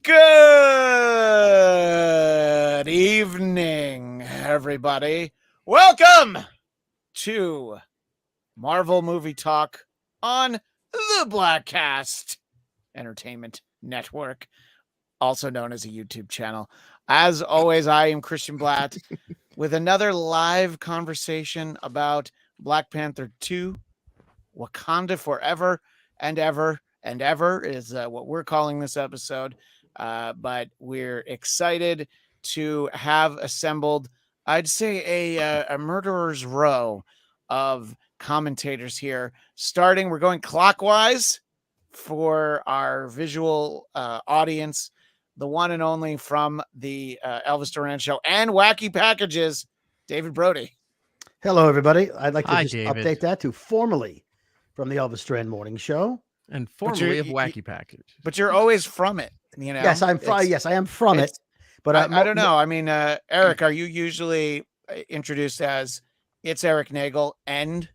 Good evening, everybody. Welcome to Marvel Movie Talk on the Blackcast Entertainment Network, also known as a YouTube channel. As always, I am Christian Blatt with another live conversation about Black Panther 2, Wakanda Forever and Ever is what we're calling this episode. But we're excited to have assembled, I'd say, a murderer's row of commentators here. We're going clockwise for our visual audience, the one and only from the Elvis Duran show and Wacky Packages, David Brody. Hello, everybody. I'd like to Hi, just David. update that to formally from the Elvis Duran Morning Show. And formerly of Wacky Package. But you're always from it, you know? Yes, I am from it. But I don't know. I mean, Erik, are you usually introduced as it's Erik Nagel and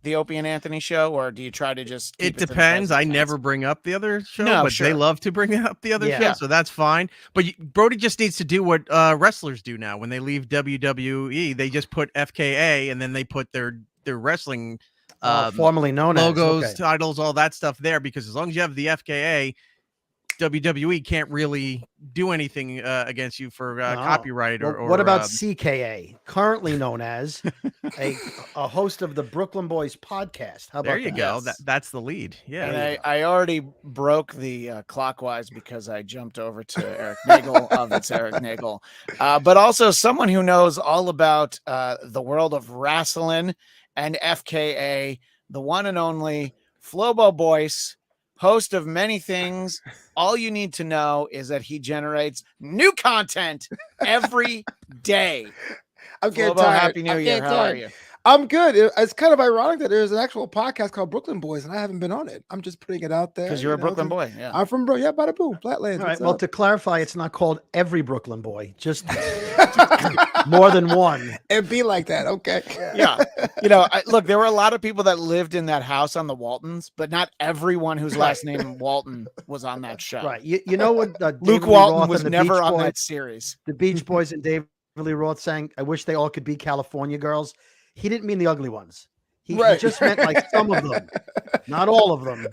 the Opie and Anthony show, or do you try to just keep It depends. I never bring up the other show, but they love to bring up the other show, so that's fine. But Brody just needs to do what wrestlers do now. When they leave WWE, they just put FKA, and then they put their wrestling formerly known logos, as titles, all that stuff there. Because as long as you have the FKA, WWE can't really do anything against you for copyright or what about CKA, currurly known as a host of the Brooklyn Boys podcast? How about there you go? That's the lead. Yeah, and I already broke the clockwise because I jumped over to Erik Nagel of It's Erik Nagel, but also someone who knows all about the world of wrestling and FKA, the one and only Flobo Boyce, host of many things. All you need to know is that he generates new content every day. I'm getting Flobo, tired. Happy New Year. How are you? I'm good. It's kind of ironic that there's an actual podcast called Brooklyn Boys, and I haven't been on it. I'm just putting it out there. Because you're a Brooklyn boy. Yeah. I'm from bada boom, Flatlands. All right. Well, to clarify, it's not called every Brooklyn boy, just more than one. It'd be like that. Okay. Yeah. Look, there were a lot of people that lived in that house on the Waltons, but not everyone whose last name Walton was on that show. Right. You know what? Luke Walton was never on that series. The Beach Boys and David Lee Roth sang, "I wish they all could be California girls." He didn't mean the ugly ones. He just meant like some of them, not all of them.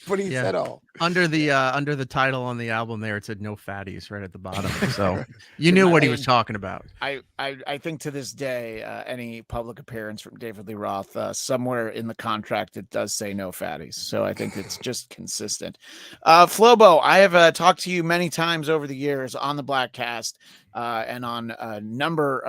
But he said all. Under the title on the album there, it said "No Fatties" right at the bottom. So you knew what he was talking about. I think to this day, any public appearance from David Lee Roth, somewhere in the contract, it does say "No Fatties." So I think it's just consistent. Flobo, I have talked to you many times over the years on the Blackcast and on a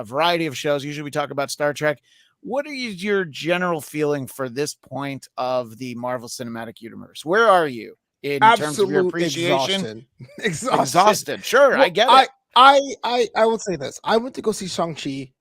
variety of shows. Usually we talk about Star Trek. What is your general feeling for this point of the Marvel Cinematic Universe? Where are you in terms of your appreciation? Exhausted. Sure, well, I get it. I would say this. I went to go see Shang-Chi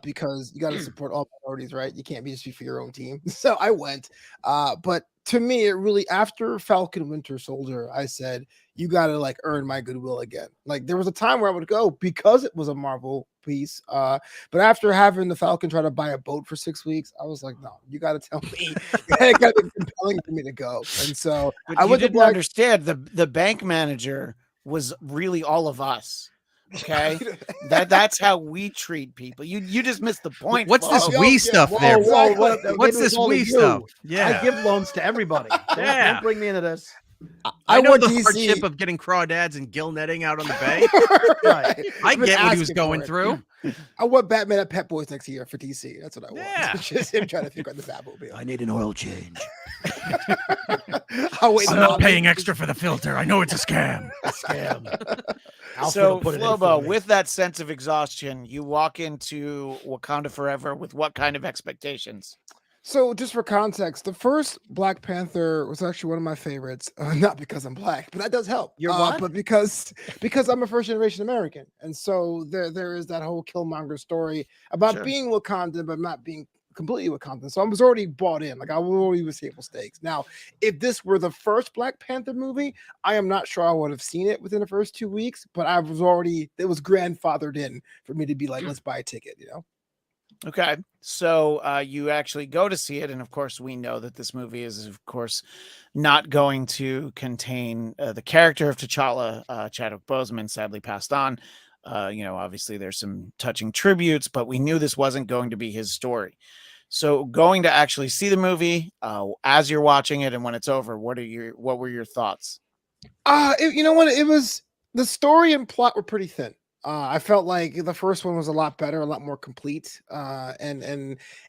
because you got to support all minorities, right? You can't be just for your own team. So I went. But to me, it really, after Falcon Winter Soldier, I said, you got to earn my goodwill again. There was a time where I would go because it was a Marvel piece. But after having the Falcon try to buy a boat for 6 weeks, I was like, no, you got to tell me. It got to be compelling for me to go. And so I didn't understand. The bank manager was really all of us. Okay, that's how we treat people. You just missed the point. What's this we stuff there? What's this we stuff? Yeah, I give loans to everybody. Don't bring me into this. I know the hardship of getting crawdads and gill netting out on the bay. Right. I get what he was going through. I want Batman at Pet Boys next year for DC. That's what I want. Yeah. Just him trying to figure out the Batmobile. I need an oil change. I'm not paying extra for the filter. I know it's a scam. So, Flobo, with that sense of exhaustion, you walk into Wakanda Forever with what kind of expectations? So, just for context, the first Black Panther was actually one of my favorites. Not because I'm black, but that does help. You're what? But because I'm a first generation American, and so there is that whole Killmonger story about being Wakandan but not being completely Wakandan. So I was already bought in. I already was table stakes. Now, if this were the first Black Panther movie, I am not sure I would have seen it within the first 2 weeks. But it was grandfathered in for me to be like, let's buy a ticket. Okay, so you actually go to see it, and of course, we know that this movie is, of course, not going to contain the character of T'Challa. Chadwick Boseman sadly passed on. Obviously, there's some touching tributes, but we knew this wasn't going to be his story. So, going to actually see the movie as you're watching it, and when it's over, what were your thoughts? You know what? It was the story and plot were pretty thin. I felt like the first one was a lot better, a lot more complete. I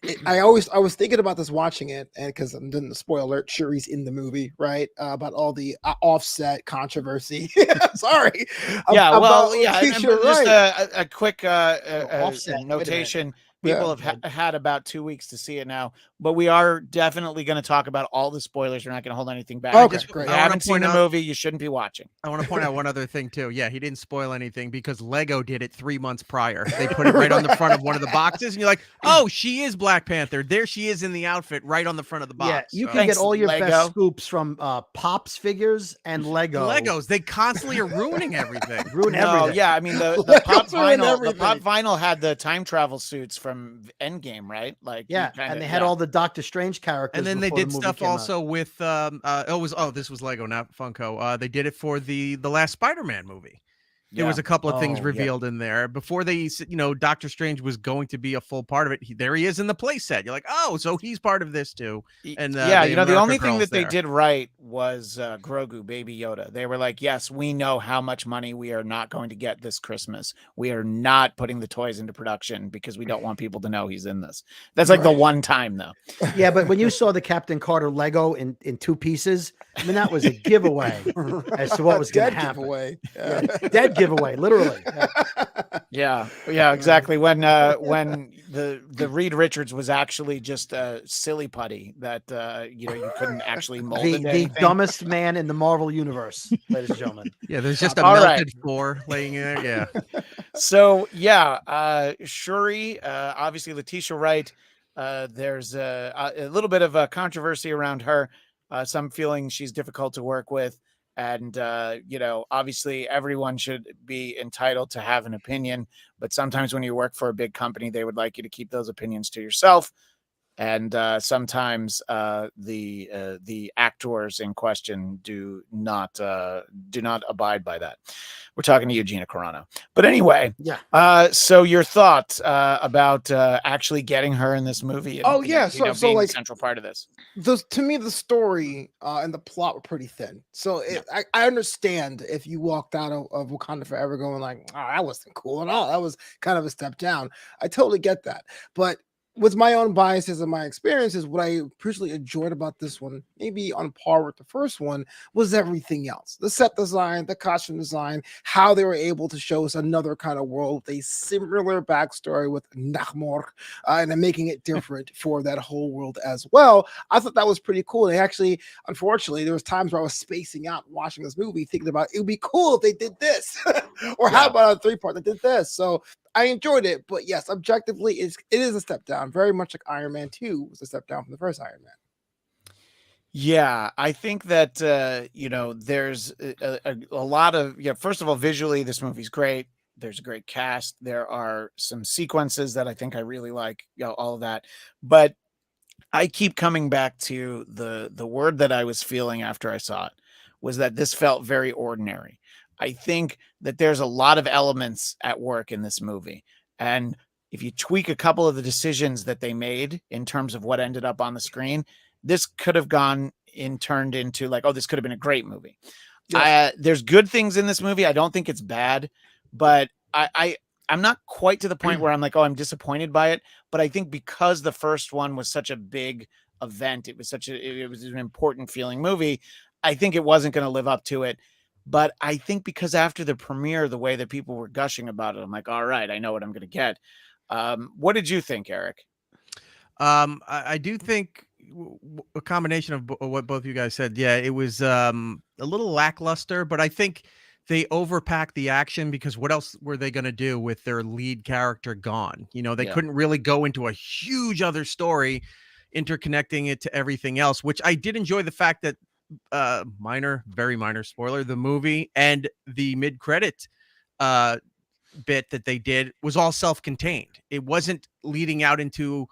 was thinking about this watching it, and because I'm doing the spoiler alert, Shuri's in the movie, right? About all the Offset controversy. Sorry. Just a quick Offset notation. People have had about 2 weeks to see it now, but we are definitely going to talk about all the spoilers. We're not going to hold anything back. Okay, great. If you haven't seen the movie, you shouldn't be watching. I want to point out one other thing too. Yeah, he didn't spoil anything because Lego did it 3 months prior. They put it right on the front of one of the boxes, and you're like, "Oh, she is Black Panther. There she is in the outfit, right on the front of the box." Yeah, you can get all your best scoops from Pops figures and Legos. They constantly are ruining everything. Everything. Yeah, I mean the Pop Vinyl. The Pop Vinyl had the time travel suits from Endgame. Right? Like and they had all the Doctor Strange characters, and then they did stuff also with this was Lego, not Funko. They did it for the last Spider-Man movie. There was a couple of things revealed in there before Doctor Strange was going to be a full part of it. There he is in the play set. You're like, oh, so he's part of this too. And the only thing that they did right was Grogu, Baby Yoda. They were like, yes, we know how much money we are not going to get this Christmas. We are not putting the toys into production because we don't want people to know he's in this. That's like the one time though. Yeah, but when you saw the Captain Carter Lego in 2 pieces, I mean, that was a giveaway as to what was going to happen. Giveaway. Dead giveaway, literally. Yeah, exactly. When the Reed Richards was actually just a silly putty that you couldn't actually mold the dumbest man in the Marvel universe, ladies and gentlemen. Yeah, there's just a melted floor laying in there. Yeah. So Shuri, obviously Letitia Wright. There's a little bit of a controversy around her. Some feeling she's difficult to work with. And, obviously everyone should be entitled to have an opinion, but sometimes when you work for a big company, they would like you to keep those opinions to yourself. And sometimes the actors in question do not abide by that. We're talking to Eugenia Carano. But anyway, so your thoughts about actually getting her in this movie? And, being like the central part of this. To me, the story and the plot were pretty thin. So I understand if you walked out of Wakanda Forever going like, oh, that wasn't cool at all. That was kind of a step down. I totally get that. But with my own biases and my experiences, what I personally enjoyed about this one, maybe on par with the first one, was everything else. The set design, the costume design, how they were able to show us another kind of world with a similar backstory with Nagel, and then making it different for that whole world as well. I thought that was pretty cool. They actually, unfortunately, there was times where I was spacing out watching this movie, thinking about it would be cool if they did this, or how about a 3-part that did this. So I enjoyed it, but yes, objectively, it is a step down, very much like Iron Man 2 was a step down from the first Iron Man. Yeah, I think that, there's a lot of, first of all, visually, this movie's great. There's a great cast. There are some sequences that I think I really like, all of that. But I keep coming back to the word that I was feeling after I saw it was that this felt very ordinary. I think that there's a lot of elements at work in this movie. And if you tweak a couple of the decisions that they made in terms of what ended up on the screen, this could have turned into like, oh, this could have been a great movie. Yes. There's good things in this movie. I don't think it's bad, but I'm not quite to the point where I'm like, oh, I'm disappointed by it. But I think because the first one was such a big event, it was an important feeling movie. I think it wasn't going to live up to it. But I think because after the premiere, the way that people were gushing about it, I'm like, all right, I know what I'm going to get. What did you think, Erik? I do think a combination of what both of you guys said. Yeah, it was a little lackluster, but I think they overpacked the action because what else were they going to do with their lead character gone? They couldn't really go into a huge other story, interconnecting it to everything else, which I did enjoy the fact that very minor spoiler, the movie and the mid-credit bit that they did was all self-contained. It wasn't leading out into,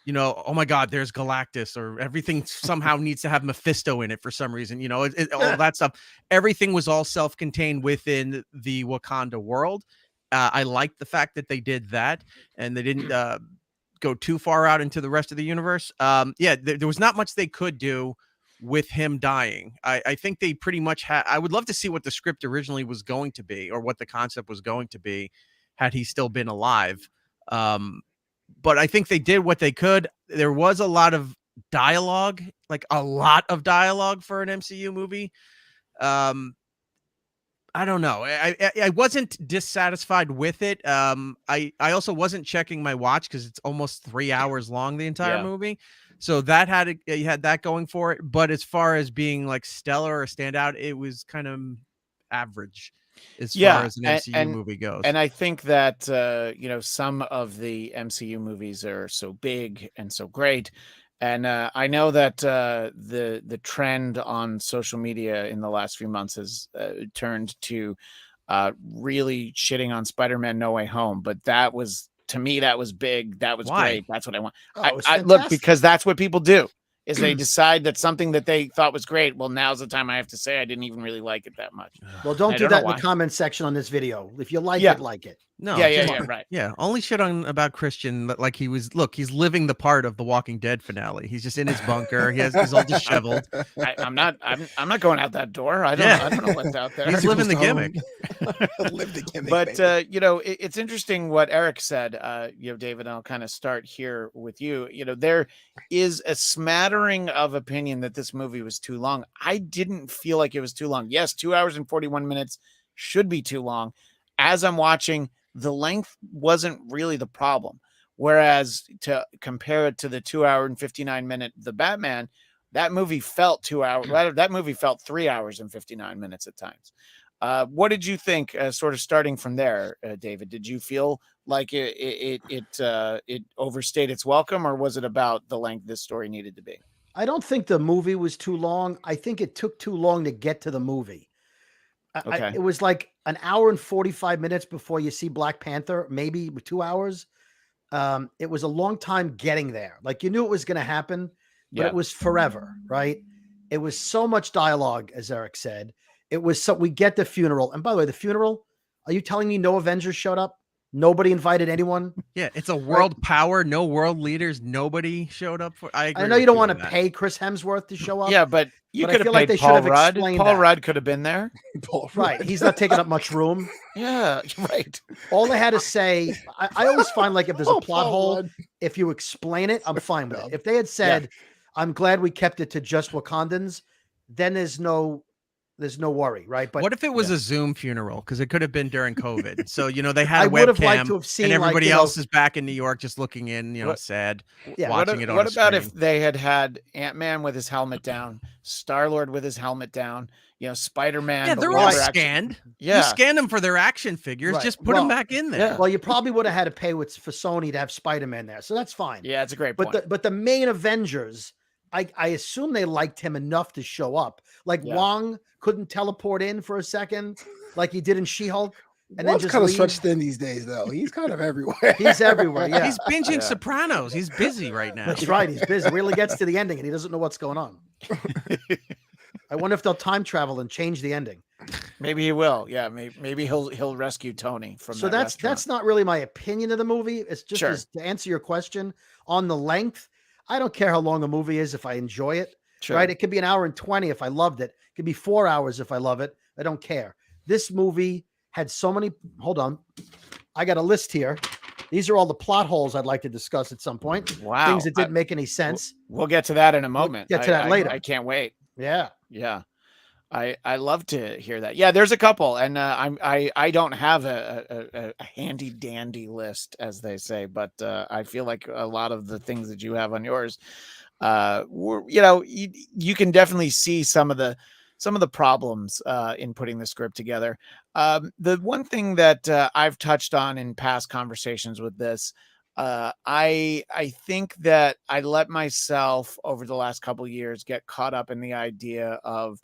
oh my God, there's Galactus, or everything somehow needs to have Mephisto in it for some reason. All that stuff. Everything was all self-contained within the Wakanda world. I liked the fact that they did that, and they didn't go too far out into the rest of the universe. There was not much they could do with him dying. I think they pretty much had. I would love to see what the script originally was going to be, or what the concept was going to be, had he still been alive. But I think they did what they could. There was a lot of dialogue, like a lot of dialogue for an MCU movie. I don't know. I wasn't dissatisfied with it. I also wasn't checking my watch because it's almost 3 hours long, the entire movie. So that you had that going for it. But as far as being like stellar or standout, it was kind of average as far as an MCU movie goes. And I think that some of the MCU movies are so big and so great. And I know that the trend on social media in the last few months has turned to really shitting on Spider-Man No Way Home. But that was, to me, that was big. That was great. That's what I want. I look, because that's what people do, is they decide that something that they thought was great. Well, now's the time I have to say I didn't even really like it that much. Well, don't do that in the comment section on this video. If you like it, like it. No, right. Yeah, only shit on about Christian like he's living the part of the Walking Dead finale. He's just in his bunker. He's all disheveled. I'm not going out that door. I don't know what's out there. He's living the gimmick. Live the gimmick. But it's interesting what Erik said. David, I'll kind of start here with you. There is a smattering of opinion that this movie was too long. I didn't feel like it was too long. Yes, 2 hours and 41 minutes should be too long. As I'm watching, the length wasn't really the problem. Whereas to compare it to the 2 hour and 59 minute The Batman, that movie felt 2 hours. That movie felt 3 hours and 59 minutes at times. What did you think? Sort of starting from there, David. Did you feel like it overstayed its welcome, or was it about the length this story needed to be? I don't think the movie was too long. I think it took too long to get to the movie. Okay. It was like an hour and 45 minutes before you see Black Panther, maybe 2 hours. It was a long time getting there. Like, you knew it was going to happen, but it was forever, right? It was so much dialogue, as Erik said. It was we get the funeral. And by the way, the funeral, are you telling me no Avengers showed up? Nobody invited anyone? Yeah, it's a world power, no world leaders, nobody showed up for. I know you don't want to pay Chris Hemsworth to show up. Yeah, but you could have paid Paul Rudd. Paul Rudd could have been there. Right, he's not taking up much room. Yeah, right. All they had to say, I always find, like, if there's a plot hole, if you explain it, I'm fine with it. If they had said, I'm glad we kept it to just Wakandans, then there's no worry, right? But what if it was a Zoom funeral? Because it could have been during COVID. So, they had a webcam, to have seen, and everybody else is back in New York just looking in, sad, watching it on What about screen. if they had Ant-Man with his helmet down, Star-Lord with his helmet down, Spider-Man? Yeah, they're all scanned. Yeah. You scan them for their action figures. Right. Just put them back in there. Yeah. Well, you probably would have had to pay for Sony to have Spider-Man there. So that's fine. Yeah, it's a great point. But the main Avengers, I assume they liked him enough to show up. Like, Wong couldn't teleport in for a second, like he did in She-Hulk, and then just kind of leave. stretched thin these days, though. He's kind of everywhere. He's everywhere. Yeah, he's binging Sopranos. He's busy right now. That's right. He's busy. Really gets to the ending, and he doesn't know what's going on. I wonder if they'll time travel and change the ending. Maybe he will. Yeah, maybe he'll rescue Tony from. So that's not really my opinion of the movie. It's just to answer your question on the length. I don't care how long a movie is if I enjoy it. Sure. Right? It could be an hour and 20 if I loved it. It could be 4 hours if I love it. I don't care. This movie had so many. Hold on. I got a list here. These are all the plot holes I'd like to discuss at some point. Wow. Things that didn't make any sense. We'll get to that in a moment. We'll get to that later. I can't wait. Yeah. Yeah. I love to hear that. Yeah, there's a couple, and I don't have a handy dandy list, as they say, but I feel like a lot of the things that you have on yours, you can definitely see some of the problems in putting the script together. The one thing that I've touched on in past conversations with this, I think that I let myself over the last couple of years get caught up in the idea of,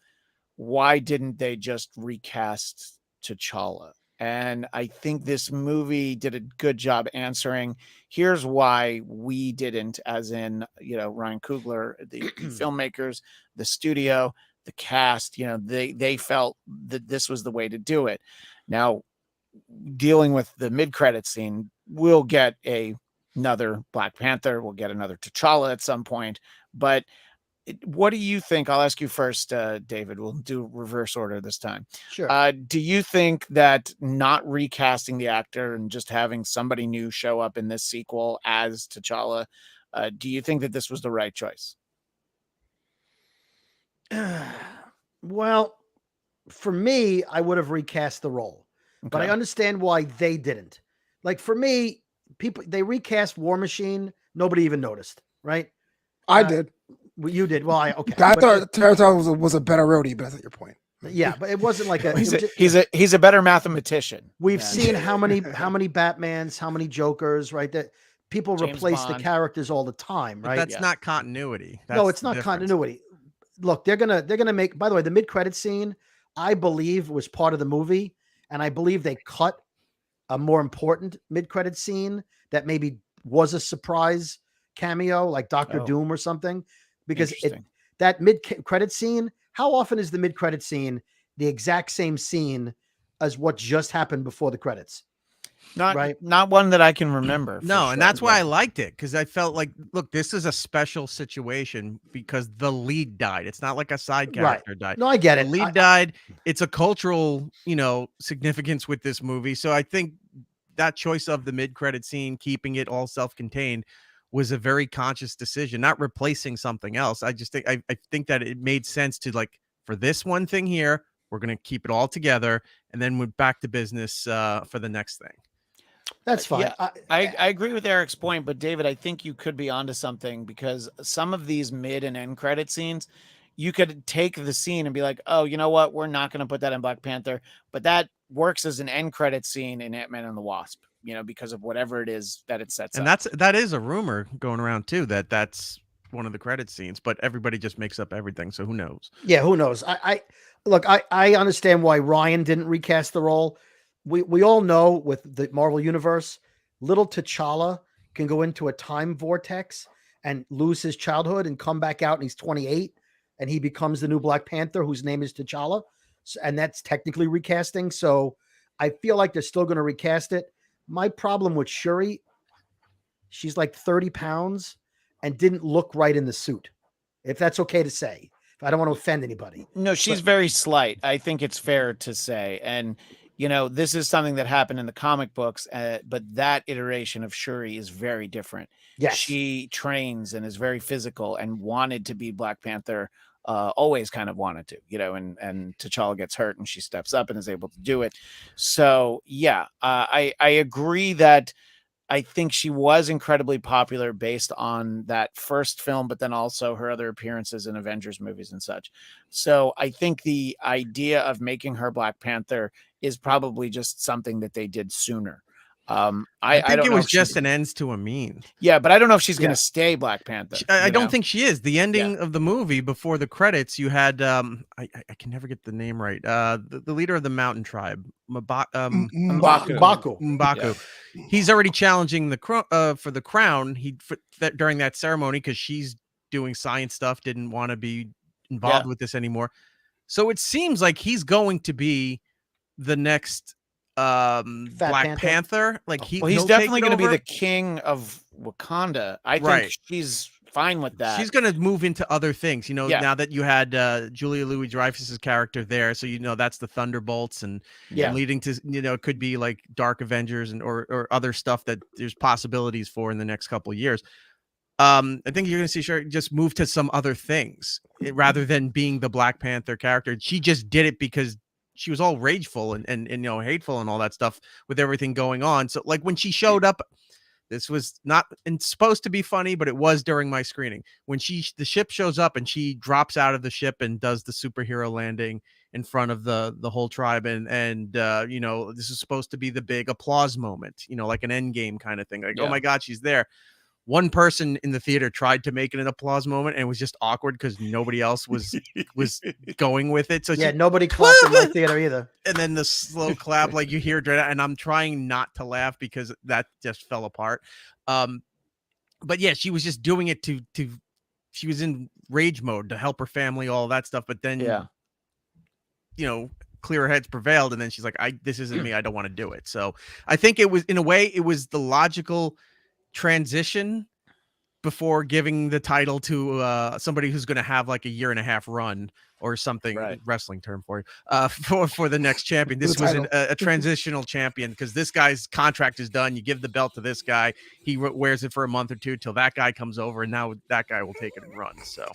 why didn't they just recast T'Challa? And I think this movie did a good job answering. Here's why we didn't, as in, Ryan Coogler, the filmmakers, the studio, the cast, they felt that this was the way to do it. Now, dealing with the mid-credit scene, we'll get another Black Panther, we'll get another T'Challa at some point, but what do you think? I'll ask you first, David. We'll do reverse order this time. Sure. Do you think that not recasting the actor and just having somebody new show up in this sequel as T'Challa, do you think that this was the right choice? Well, for me, I would have recast the role, but I understand why they didn't. Like for me, they recast War Machine. Nobody even noticed, right? I did. Well, you did. Well, okay. I thought T'Challa was a better roadie, but that's not your point. Yeah, but it wasn't like he's a better mathematician. We've seen how many Batmans, how many Jokers, right? That people replace the characters all the time, right? But that's not continuity. No, it's not continuity. Look, they're gonna make. By the way, the mid-credit scene, I believe, was part of the movie, and I believe they cut a more important mid-credit scene that maybe was a surprise cameo, like Doctor Doom or something. Because that mid-credit scene, how often is the mid-credit scene the exact same scene as what just happened before the credits? Not one that I can remember. No, and that's why I liked it, because I felt like, look, this is a special situation because the lead died. It's not like a side character died. No, I get it. The lead died. It's a cultural, significance with this movie. So I think that choice of the mid-credit scene, keeping it all self-contained, was a very conscious decision, not replacing something else. I just think I think that it made sense to, like, for this one thing here, we're going to keep it all together and then we're back to business for the next thing. That's fine. Yeah, I agree with Eric's point, but David, I think you could be onto something, because some of these mid and end credit scenes, you could take the scene and be like, oh, you know what? We're not going to put that in Black Panther, but that works as an end credit scene in Ant-Man and the Wasp. Because of whatever it is that it sets up. And that is a rumor going around too, that's one of the credit scenes, but everybody just makes up everything. So who knows? Yeah, who knows? I understand why Ryan didn't recast the role. We all know with the Marvel Universe, little T'Challa can go into a time vortex and lose his childhood and come back out, and he's 28 and he becomes the new Black Panther, whose name is T'Challa. And that's technically recasting. So I feel like they're still going to recast it. My problem with Shuri, she's like 30 pounds and didn't look right in the suit. If that's okay to say. I don't want to offend anybody. No, she's very slight. I think it's fair to say. And, this is something that happened in the comic books, but that iteration of Shuri is very different. Yes. She trains and is very physical and wanted to be Black Panther. Always kind of wanted to, and T'Challa gets hurt and she steps up and is able to do it. So yeah, I agree that I think she was incredibly popular based on that first film, but then also her other appearances in Avengers movies and such. So I think the idea of making her Black Panther is probably just something that they did sooner. I think it was just an ends to a means. Yeah, but I don't know if she's going to stay Black Panther. I don't think she is. The ending of the movie, before the credits, you had I can never get the name right. The leader of the mountain tribe, M'Baku. Yeah. He's already challenging for the crown. During that ceremony, because she's doing science stuff, didn't want to be involved with this anymore. So it seems like he's going to be the next Black Panther. Like he's definitely going to be the king of Wakanda. I think she's fine with that. She's going to move into other things, now that you had Julia Louis-Dreyfus's character there, so that's the Thunderbolts and leading to it could be like Dark Avengers and or other stuff that there's possibilities for in the next couple of years. I think you're going to see her just move to some other things rather than being the Black Panther character. She just did it because she was all rageful and hateful and all that stuff with everything going on. So like when she showed up, this was not supposed to be funny, but it was during my screening when the ship shows up and she drops out of the ship and does the superhero landing in front of the whole tribe. And this is supposed to be the big applause moment, like an Endgame kind of thing. Like, oh my God, she's there. one person in the theater tried to make it an applause moment, and it was just awkward because nobody else was going with it. So nobody clapped in my theater either. And then the slow clap, like you hear, and I'm trying not to laugh because that just fell apart. But yeah, she was just doing it to she was in rage mode to help her family, all that stuff. But then, clearer heads prevailed, and then she's like, this isn't me. I don't want to do it. So I think it was, in a way, it was the logical transition before giving the title to somebody who's going to have like a 1.5-year run or something, wrestling term for you, for the next champion. This was a transitional champion, because this guy's contract is done. You give the belt to this guy. He wears it for a month or two till that guy comes over, and now that guy will take it and run. So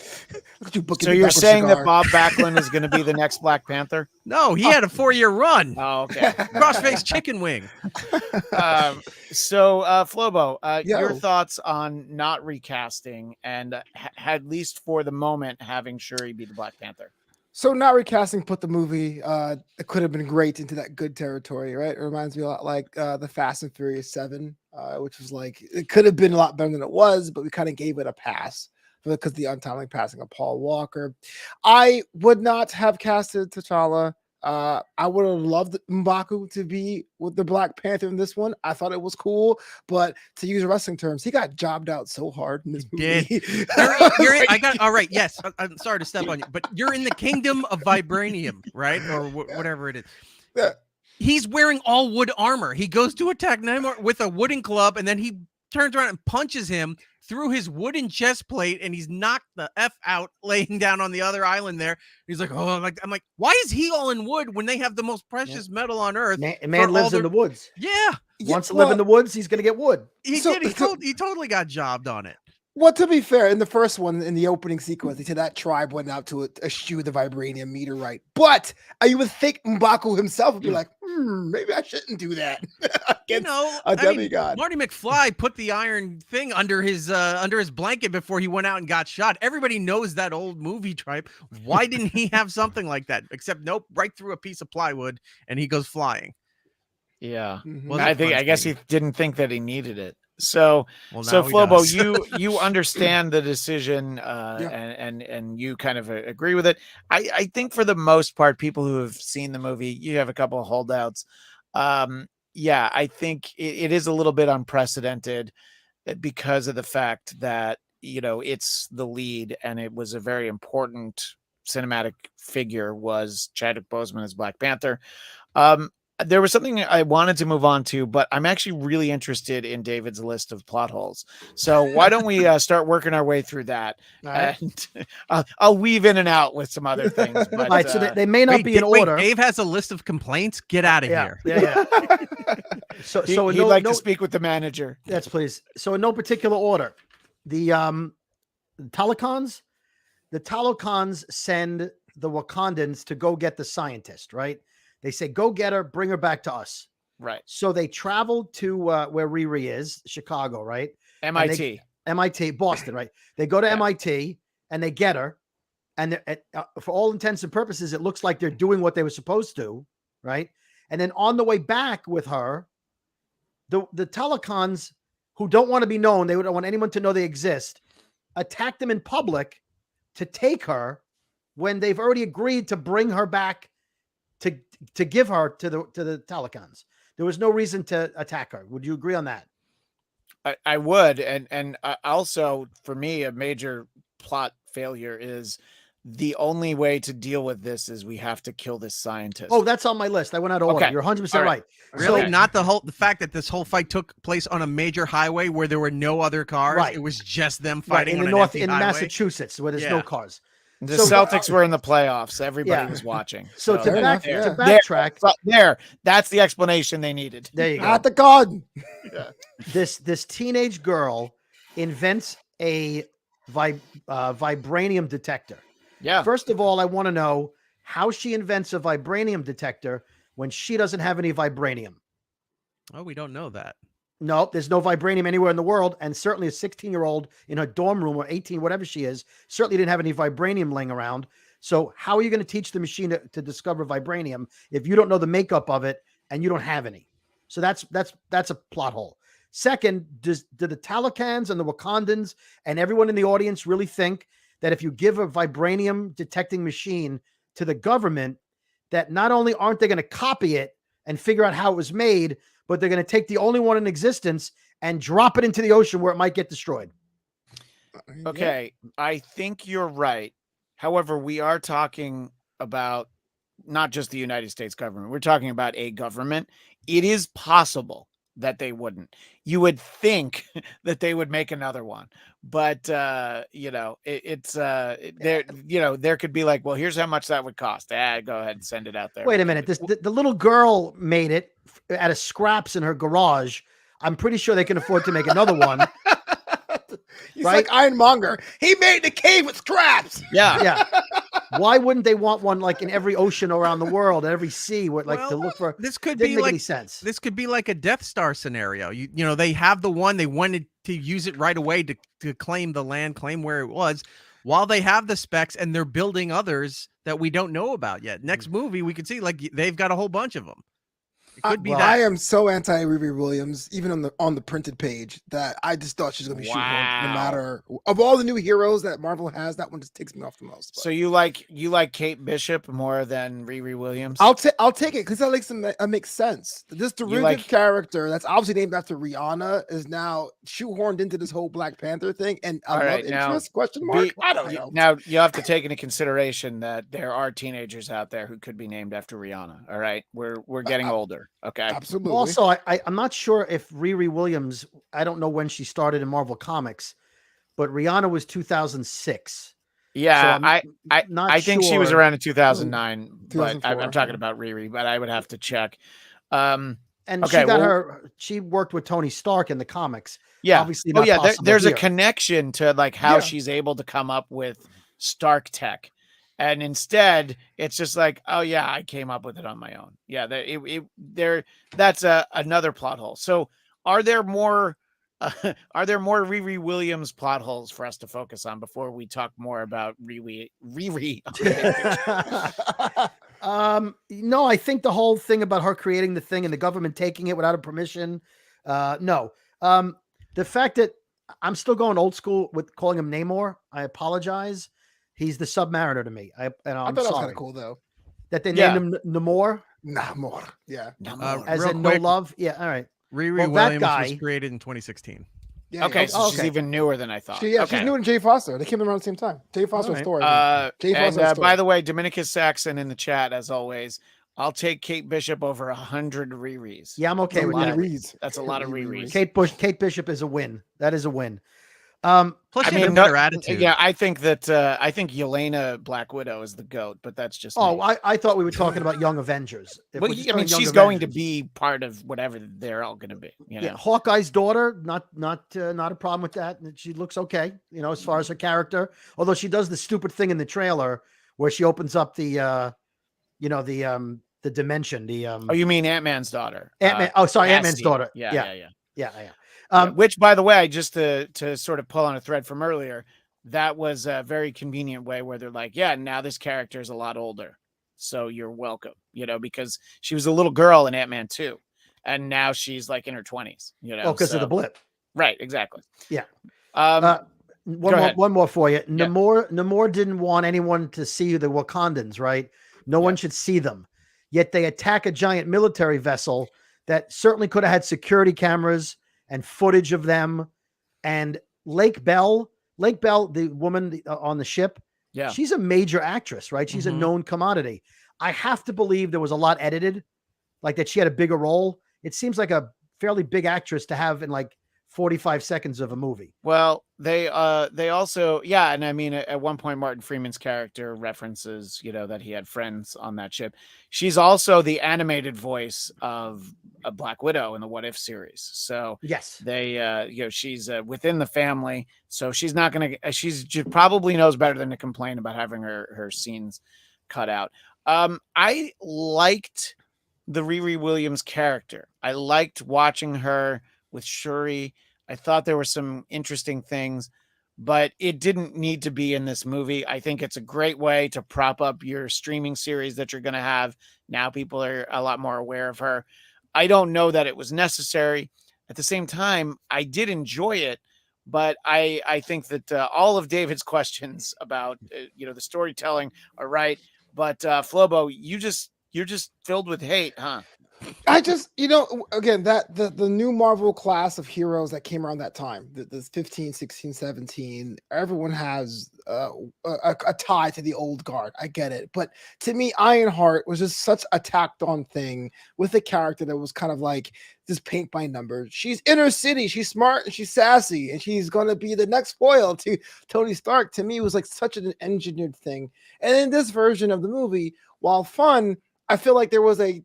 you're saying that Bob Backlund is going to be the next Black Panther? No, he had a 4-year run. Oh, okay. Crossface chicken wing. So Flobo, your thoughts on not recasting and at least for the moment having Shuri be the Black Panther? So not recasting put the movie, it could have been great, into that good territory, right? It reminds me a lot like the Fast and Furious 7, which was like, it could have been a lot better than it was, but we kind of gave it a pass because the untimely passing of Paul Walker. I would not have casted T'Challa. I would have loved M'Baku to be with the Black Panther in this one. I thought it was cool, but to use wrestling terms, he got jobbed out so hard in this movie. All right. Yes, I'm sorry to step on you, but you're in the kingdom of vibranium, right? Or whatever it is. Yeah. He's wearing all wood armor. He goes to attack Namor with a wooden club, and then he turns around and punches him through his wooden chest plate, and he's knocked the F out laying down on the other island there. He's like, oh, I'm like, why is he all in wood when they have the most precious metal on earth? Man lives in the woods. Yeah. Wants to live in the woods, he's going to get wood. He totally got jobbed on it. Well, to be fair, in the first one, in the opening sequence, they said that tribe went out to eschew the vibranium meteorite. But you would think M'Baku himself would be like, maybe I shouldn't do that against a demigod. Marty McFly put the iron thing under his blanket before he went out and got shot. Everybody knows that old movie tripe. Why didn't he have something like that? Except nope, right through a piece of plywood, and he goes flying. Yeah, Mm-hmm. I guess he didn't think that he needed it. So Flobo, you understand the decision, and you kind of agree with it. I think for the most part, people who have seen the movie, you have a couple of holdouts. I think it is a little bit unprecedented because of the fact that, it's the lead, and it was a very important cinematic figure, was Chadwick Boseman as Black Panther. There was something I wanted to move on to, but I'm actually really interested in David's list of plot holes. So why don't we start working our way through that? Right. And I'll weave in and out with some other things. But, right, so they may not be in order. Dave has a list of complaints. Get out of here. Yeah. So he'd like to speak with the manager. Yes, please. So in no particular order, the Talokans send the Wakandans to go get the scientist, right? They say, go get her, bring her back to us. Right. So they travel to where Riri is, Chicago, right? MIT, Boston, right? They go to MIT and they get her. And for all intents and purposes, it looks like they're doing what they were supposed to, right? And then on the way back with her, the Talokans, who don't want to be known, they don't want anyone to know they exist, attack them in public to take her when they've already agreed to bring her back to give her to the Talokans. There was no reason to attack her. Would you agree on that? I would. And also, for me, a major plot failure is the only way to deal with this is we have to kill this scientist. Oh, that's on my list. I went out of order. You're 100% right. Really? So, not the fact that this whole fight took place on a major highway where there were no other cars. Right. It was just them fighting in the north, in Massachusetts, where there's no cars. The Celtics were in the playoffs. Everybody was watching. So to backtrack, that's the explanation they needed. There you go. At the garden. This teenage girl invents a vibranium detector. Yeah. First of all, I want to know how she invents a vibranium detector when she doesn't have any vibranium. Oh, we don't know that. No, there's no vibranium anywhere in the world. And certainly a 16-year-old in her dorm room, or 18, whatever she is, certainly didn't have any vibranium laying around. So how are you going to teach the machine to discover vibranium if you don't know the makeup of it and you don't have any? So that's a plot hole. Second, do the Talokans and the Wakandans and everyone in the audience really think that if you give a vibranium detecting machine to the government, that not only aren't they going to copy it and figure out how it was made, but they're going to take the only one in existence and drop it into the ocean where it might get destroyed? Okay, I think you're right. However, we are talking about not just the United States government. We're talking about a government. It is possible that they wouldn't. You would think that they would make another one, but there could be like, well, here's how much that would cost. Go ahead and send it out there. Wait a minute. The little girl made it out of scraps in her garage. I'm pretty sure they can afford to make another one. He's right? Like Ironmonger. He made the cave with scraps. Yeah. Why wouldn't they want one like in every ocean around the world, every sea, to look for? This could be make any sense. This could be like a Death Star scenario. You know, they have the one, they wanted to use it right away to claim the land, claim where it was, while they have the specs, and they're building others that we don't know about yet. Next movie, we could see like they've got a whole bunch of them. It could be that. I am so anti Riri Williams, even on the printed page, that I just thought she's gonna be shoehorned. No matter of all the new heroes that Marvel has, that one just takes me off the most. But. So you like Kate Bishop more than Riri Williams? I'll take it because that makes sense. This derivative character that's obviously named after Rihanna is now shoehorned into this whole Black Panther thing, and I love interest? Question mark? I don't know. Now you have to take into consideration that there are teenagers out there who could be named after Rihanna. All right, we're getting older. Okay, absolutely. Also, I'm not sure if Riri Williams. I don't know when she started in Marvel Comics, but Rihanna was 2006. Yeah, so I think she was around in 2009, but I'm talking about Riri. But I would have to check. And she worked with Tony Stark in the comics. Yeah, obviously. There's a connection to like how she's able to come up with Stark tech. And instead, it's just like, oh yeah, I came up with it on my own. Yeah, that's another plot hole. So, are there more Riri Williams plot holes for us to focus on before we talk more about Riri? No, I think the whole thing about her creating the thing and the government taking it without a permission. No, the fact that I'm still going old school with calling him Namor. I apologize. He's the Submariner to me. I thought that was kind of cool though. That they named him Namor. Namor. Yeah. As in no love. Yeah. All right. Riri Williams was created in 2016. Yeah, okay, so she's even newer than I thought. She's newer than Jay Foster. They came around at the same time. Jay Foster's story. By the way, Dominicus Saxon in the chat, as always. I'll take Kate Bishop over 100 Riris. Yeah, I'm okay with that. That's a lot of Riris. Kate Bishop is a win. That is a win. Plus, she has a better attitude. Yeah, I think Yelena Black Widow is the GOAT, but that's just me. I thought we were talking about Young Avengers. She's going to be part of whatever they're all going to be. You know? Yeah, Hawkeye's daughter, not a problem with that. She looks okay, as far as her character. Although she does the stupid thing in the trailer where she opens up the dimension. You mean Ant-Man's daughter? Ant-Man's daughter. Yeah. Which, by the way, just to sort of pull on a thread from earlier, that was a very convenient way where they're like, yeah, now this character is a lot older, so you're welcome, because she was a little girl in Ant-Man 2, and now she's like in her 20s, because of the blip. Right, exactly. Yeah. One more for you. Yeah. Namor didn't want anyone to see the Wakandans, right? No one should see them. Yet they attack a giant military vessel that certainly could have had security cameras and footage of them. And Lake Bell, the woman on the ship, she's a major actress, right? She's a known commodity. I have to believe there was a lot edited, like that she had a bigger role. It seems like a fairly big actress to have in like 45 seconds of a movie. Well, they also, and I mean, at one point, Martin Freeman's character references, that he had friends on that ship. She's also the animated voice of a Black Widow in the What If series. So yes, they, she's within the family, so she's not going to, she probably knows better than to complain about having her scenes cut out. I liked the Riri Williams character. I liked watching her with Shuri. I thought there were some interesting things, but it didn't need to be in this movie. I think it's a great way to prop up your streaming series that you're going to have. Now people are a lot more aware of her. I don't know that it was necessary. At the same time, I did enjoy it, but I think that all of David's questions about the storytelling are right. But Flobo, you're just filled with hate, huh? I just, again, that the new Marvel class of heroes that came around that time, the 15, 16, 17, everyone has a tie to the old guard. I get it. But to me, Ironheart was just such a tacked on thing with a character that was kind of like this paint by numbers. She's inner city, she's smart, and she's sassy, and she's going to be the next foil to Tony Stark. To me, it was like such an engineered thing. And in this version of the movie, while fun, I feel like there was a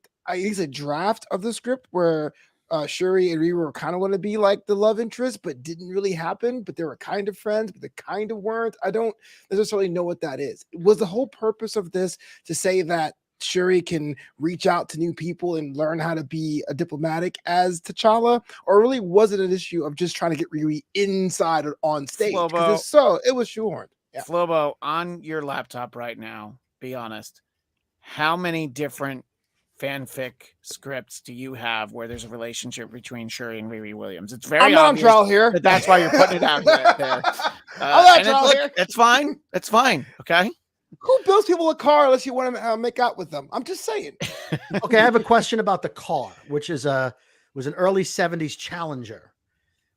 draft of the script where Shuri and Riri were kind of going to be like the love interest, but didn't really happen. But they were kind of friends, but they kind of weren't. I don't necessarily know what that is. Was the whole purpose of this to say that Shuri can reach out to new people and learn how to be a diplomatic as T'Challa, or really was it an issue of just trying to get Riri inside or on stage? Because it was shoehorned. Yeah. Flobo, on your laptop right now, be honest. How many different fanfic scripts do you have where there's a relationship between Shuri and Riri Williams? It's very I'm obvious on trial here. That's why you're putting it out there. I'm on trial here. It's fine. It's fine. Okay. Who builds people a car unless you want to make out with them? I'm just saying. Okay, I have a question about the car, which was an early 70s Challenger.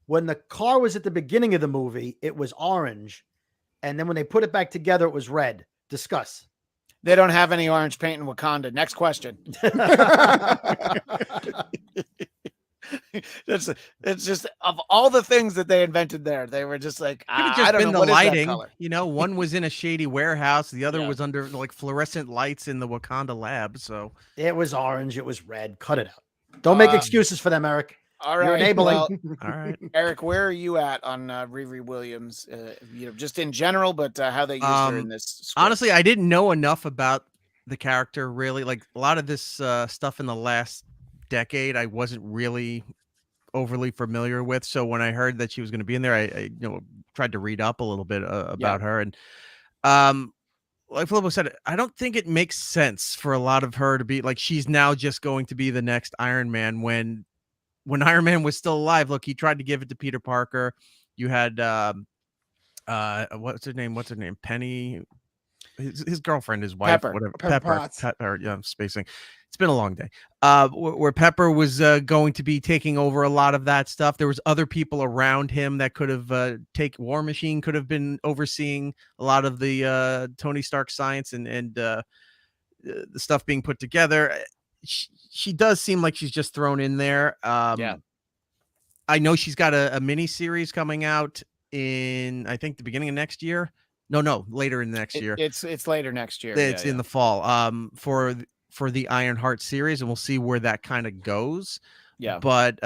When the car was at the beginning of the movie, it was orange. And then when they put it back together, it was red. Discuss. They don't have any orange paint in Wakanda. Next question. It's just of all the things that they invented there, they were just like, I don't know what lighting. Is that color? One was in a shady warehouse, the other was under like fluorescent lights in the Wakanda lab. So it was orange, it was red. Cut it out. Don't make excuses for them, Eric. All right, you're enabling. All right, Eric, where are you at on Riri Williams? Just in general, but how they used her in this script? Honestly, I didn't know enough about the character. Really, like a lot of this stuff in the last decade, I wasn't really overly familiar with. So when I heard that she was going to be in there, I tried to read up a little bit about her. And like Flobo said, I don't think it makes sense for a lot of her to be like she's now just going to be the next Iron Man when Iron Man was still alive. Look, he tried to give it to Peter Parker. You had what's her name? Penny. His girlfriend, his wife, Pepper. whatever. Pepper. Yeah, I'm spacing. It's been a long day. Where Pepper was going to be taking over a lot of that stuff. There was other people around him that could have War Machine could have been overseeing a lot of the Tony Stark science and the stuff being put together. She does seem like she's just thrown in there. Yeah. I know she's got a mini series coming out in, I think, the beginning of next year. No, later in the next year. It's later next year. It's in the fall. For the Ironheart series, and we'll see where that kind of goes. Yeah. But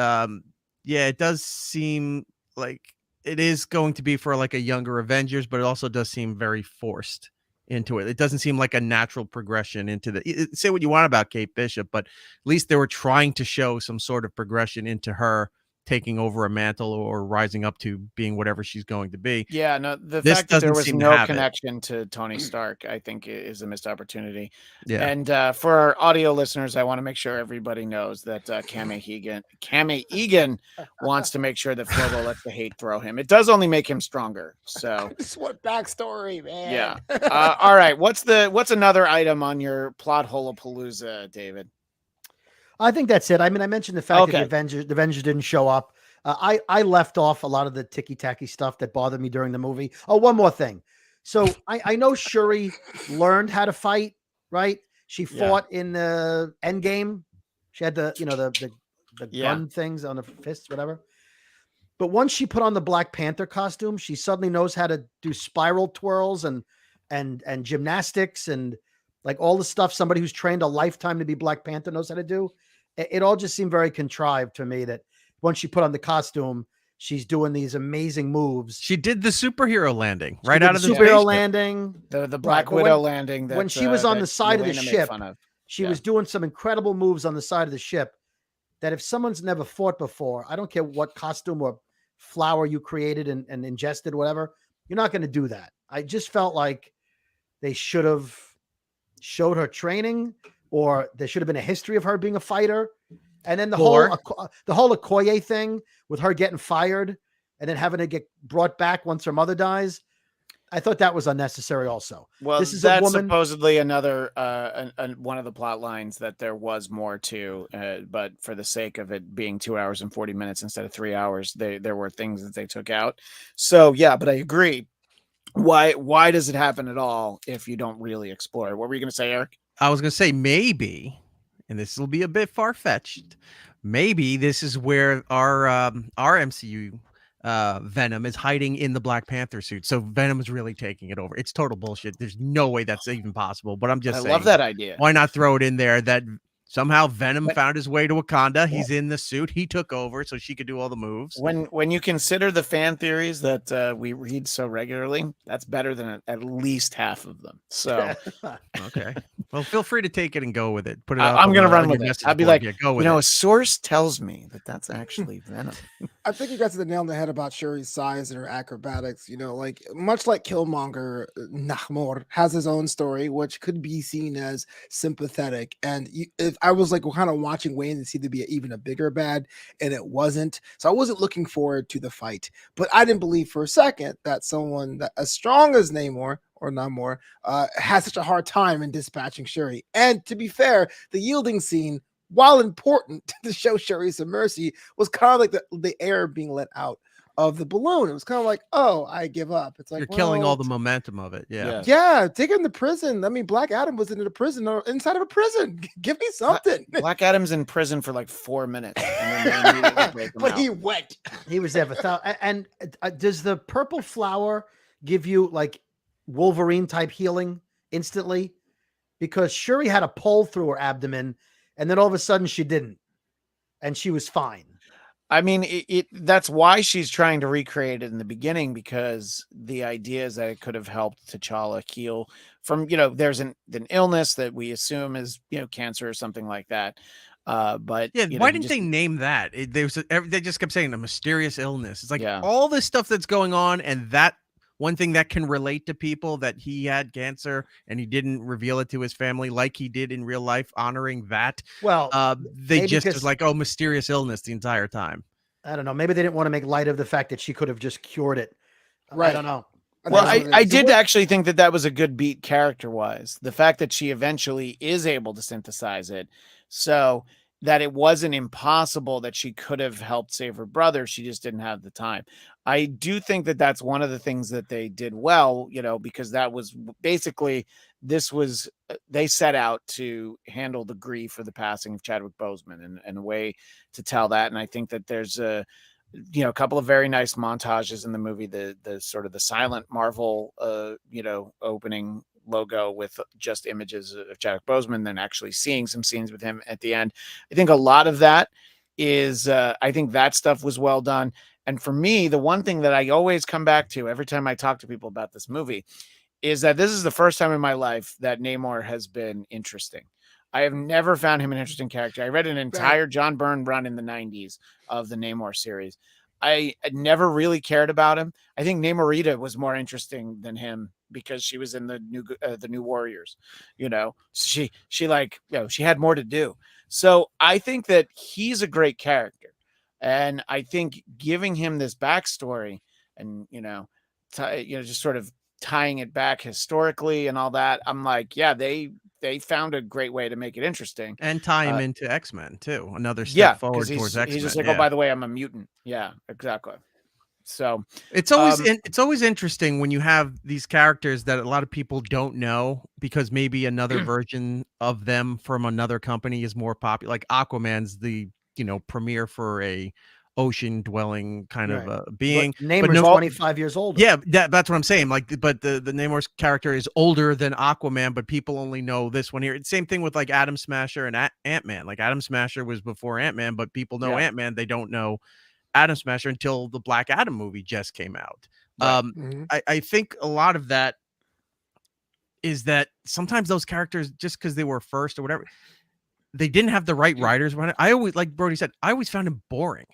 it does seem like it is going to be for like a younger Avengers, but it also does seem very forced into it. It doesn't seem like a natural progression into say what you want about Kate Bishop, but at least they were trying to show some sort of progression into her taking over a mantle or rising up to being whatever she's going to be. Yeah, no, the fact that there was no connection to Tony Stark, I think, is a missed opportunity. Yeah. And for our audio listeners, I want to make sure everybody knows that Cammy Egan wants to make sure that Flobo lets the hate throw him. It does only make him stronger. So this what backstory, man. Yeah. All right. What's another item on your plot holopalooza, David? I think that's it. I mean, I mentioned the fact that the Avengers didn't show up. I left off a lot of the ticky-tacky stuff that bothered me during the movie. Oh, one more thing. So I know Shuri learned how to fight, right? She fought in the Endgame. She had the gun things on the fists, whatever. But once she put on the Black Panther costume, she suddenly knows how to do spiral twirls and gymnastics and like all the stuff somebody who's trained a lifetime to be Black Panther knows how to do. It all just seemed very contrived to me that once she put on the costume, she's doing these amazing moves. She did the superhero landing out of the superhero landing, the Black Widow landing. When she was on the side of the ship, she was doing some incredible moves on the side of the ship that if someone's never fought before, I don't care what costume or flower you created and ingested, whatever, you're not going to do that. I just felt like they should have showed her training, or there should have been a history of her being a fighter. And then the whole Okoye thing with her getting fired and then having to get brought back once her mother dies. I thought that was unnecessary also. Well, this is that's a woman supposedly another one of the plot lines that there was more to, but for the sake of it being 2 hours and 40 minutes instead of 3 hours, there were things that they took out. So yeah, but I agree. Why does it happen at all if you don't really explore it? What were you going to say, Eric? I was going to say maybe, and this will be a bit far-fetched, maybe this is where our MCU Venom is hiding in the Black Panther suit. So Venom is really taking it over. It's total bullshit. There's no way that's even possible, but I'm just saying. I love that idea. Why not throw it in there that somehow Venom found his way to Wakanda. He's in the suit. He took over so she could do all the moves. When you consider the fan theories that we read so regularly, that's better than at least half of them. So, okay. Well, feel free to take it and go with it. Put it. I'm going to run with it. I'd be like, go with it. A source tells me that that's actually Venom. I think you got to the nail on the head about Shuri's size and her acrobatics. Like much like Killmonger, Namor has his own story, which could be seen as sympathetic. And if I was like kind of watching Wayne to see to be even a bigger bad, and it wasn't. So I wasn't looking forward to the fight. But I didn't believe for a second that someone that as strong as Namor or Namor has such a hard time in dispatching Shuri. And to be fair, the yielding scene, while important to show Shuri some mercy, was kind of like the air being let out of the balloon. It was kind of like, oh, I give up. It's like you're killing all the momentum of it. Yeah. Take him to prison. I mean, Black Adam was in a prison or inside of a prison. Give me something. Black Adam's in prison for like 4 minutes, and then they break him but out. he went. He was there for and does the purple flower give you like Wolverine type healing instantly? Because Shuri had a pole through her abdomen, and then all of a sudden she didn't, and she was fine. I mean, that's why she's trying to recreate it in the beginning, because the idea is that it could have helped T'Challa heal from, there's an illness that we assume is, cancer or something like that. But yeah, why didn't they name that? They just kept saying a mysterious illness. It's like all this stuff that's going on, and that one thing that can relate to people, that he had cancer and he didn't reveal it to his family like he did in real life, honoring that. Well, they just was like, oh, mysterious illness the entire time. I don't know. Maybe they didn't want to make light of the fact that she could have just cured it. Right. I don't know. Well, I did actually think that was a good beat character-wise. The fact that she eventually is able to synthesize it, so that it wasn't impossible that she could have helped save her brother. She just didn't have the time. I do think that that's one of the things that they did well, because that was basically, they set out to handle the grief for the passing of Chadwick Boseman and a way to tell that. And I think that there's a couple of very nice montages in the movie, the sort of the silent Marvel, opening logo with just images of Chadwick Boseman, then actually seeing some scenes with him at the end. I think a lot of that is, I think that stuff was well done. And for me, the one thing that I always come back to every time I talk to people about this movie is that this is the first time in my life that Namor has been interesting. I have never found him an interesting character. I read an entire John Byrne run in the 90s of the Namor series. I never really cared about him. I think Namorita was more interesting than him because she was in the new Warriors. She had more to do. So I think that he's a great character. And I think giving him this backstory and, just sort of tying it back historically and all that, I'm like, yeah, they found a great way to make it interesting. And tie him into X-Men too. Another step forward towards X-Men. He's just like, oh, by the way, I'm a mutant. Yeah, exactly. So it's always interesting when you have these characters that a lot of people don't know, because maybe another version of them from another company is more popular. Like Aquaman's the premiere for a ocean dwelling kind of being. But Namor's 25 years old. Yeah, that's what I'm saying. Like, but the Namor's character is older than Aquaman, but people only know this one here. Same thing with like Atom Smasher and Ant-Man. Like Atom Smasher was before Ant-Man, but people know Ant-Man. They don't know Atom Smasher until the Black Adam movie just came out. Right. I think a lot of that is that sometimes those characters, just because they were first or whatever, they didn't have the right writers. I always, like Brody said, I always found him boring.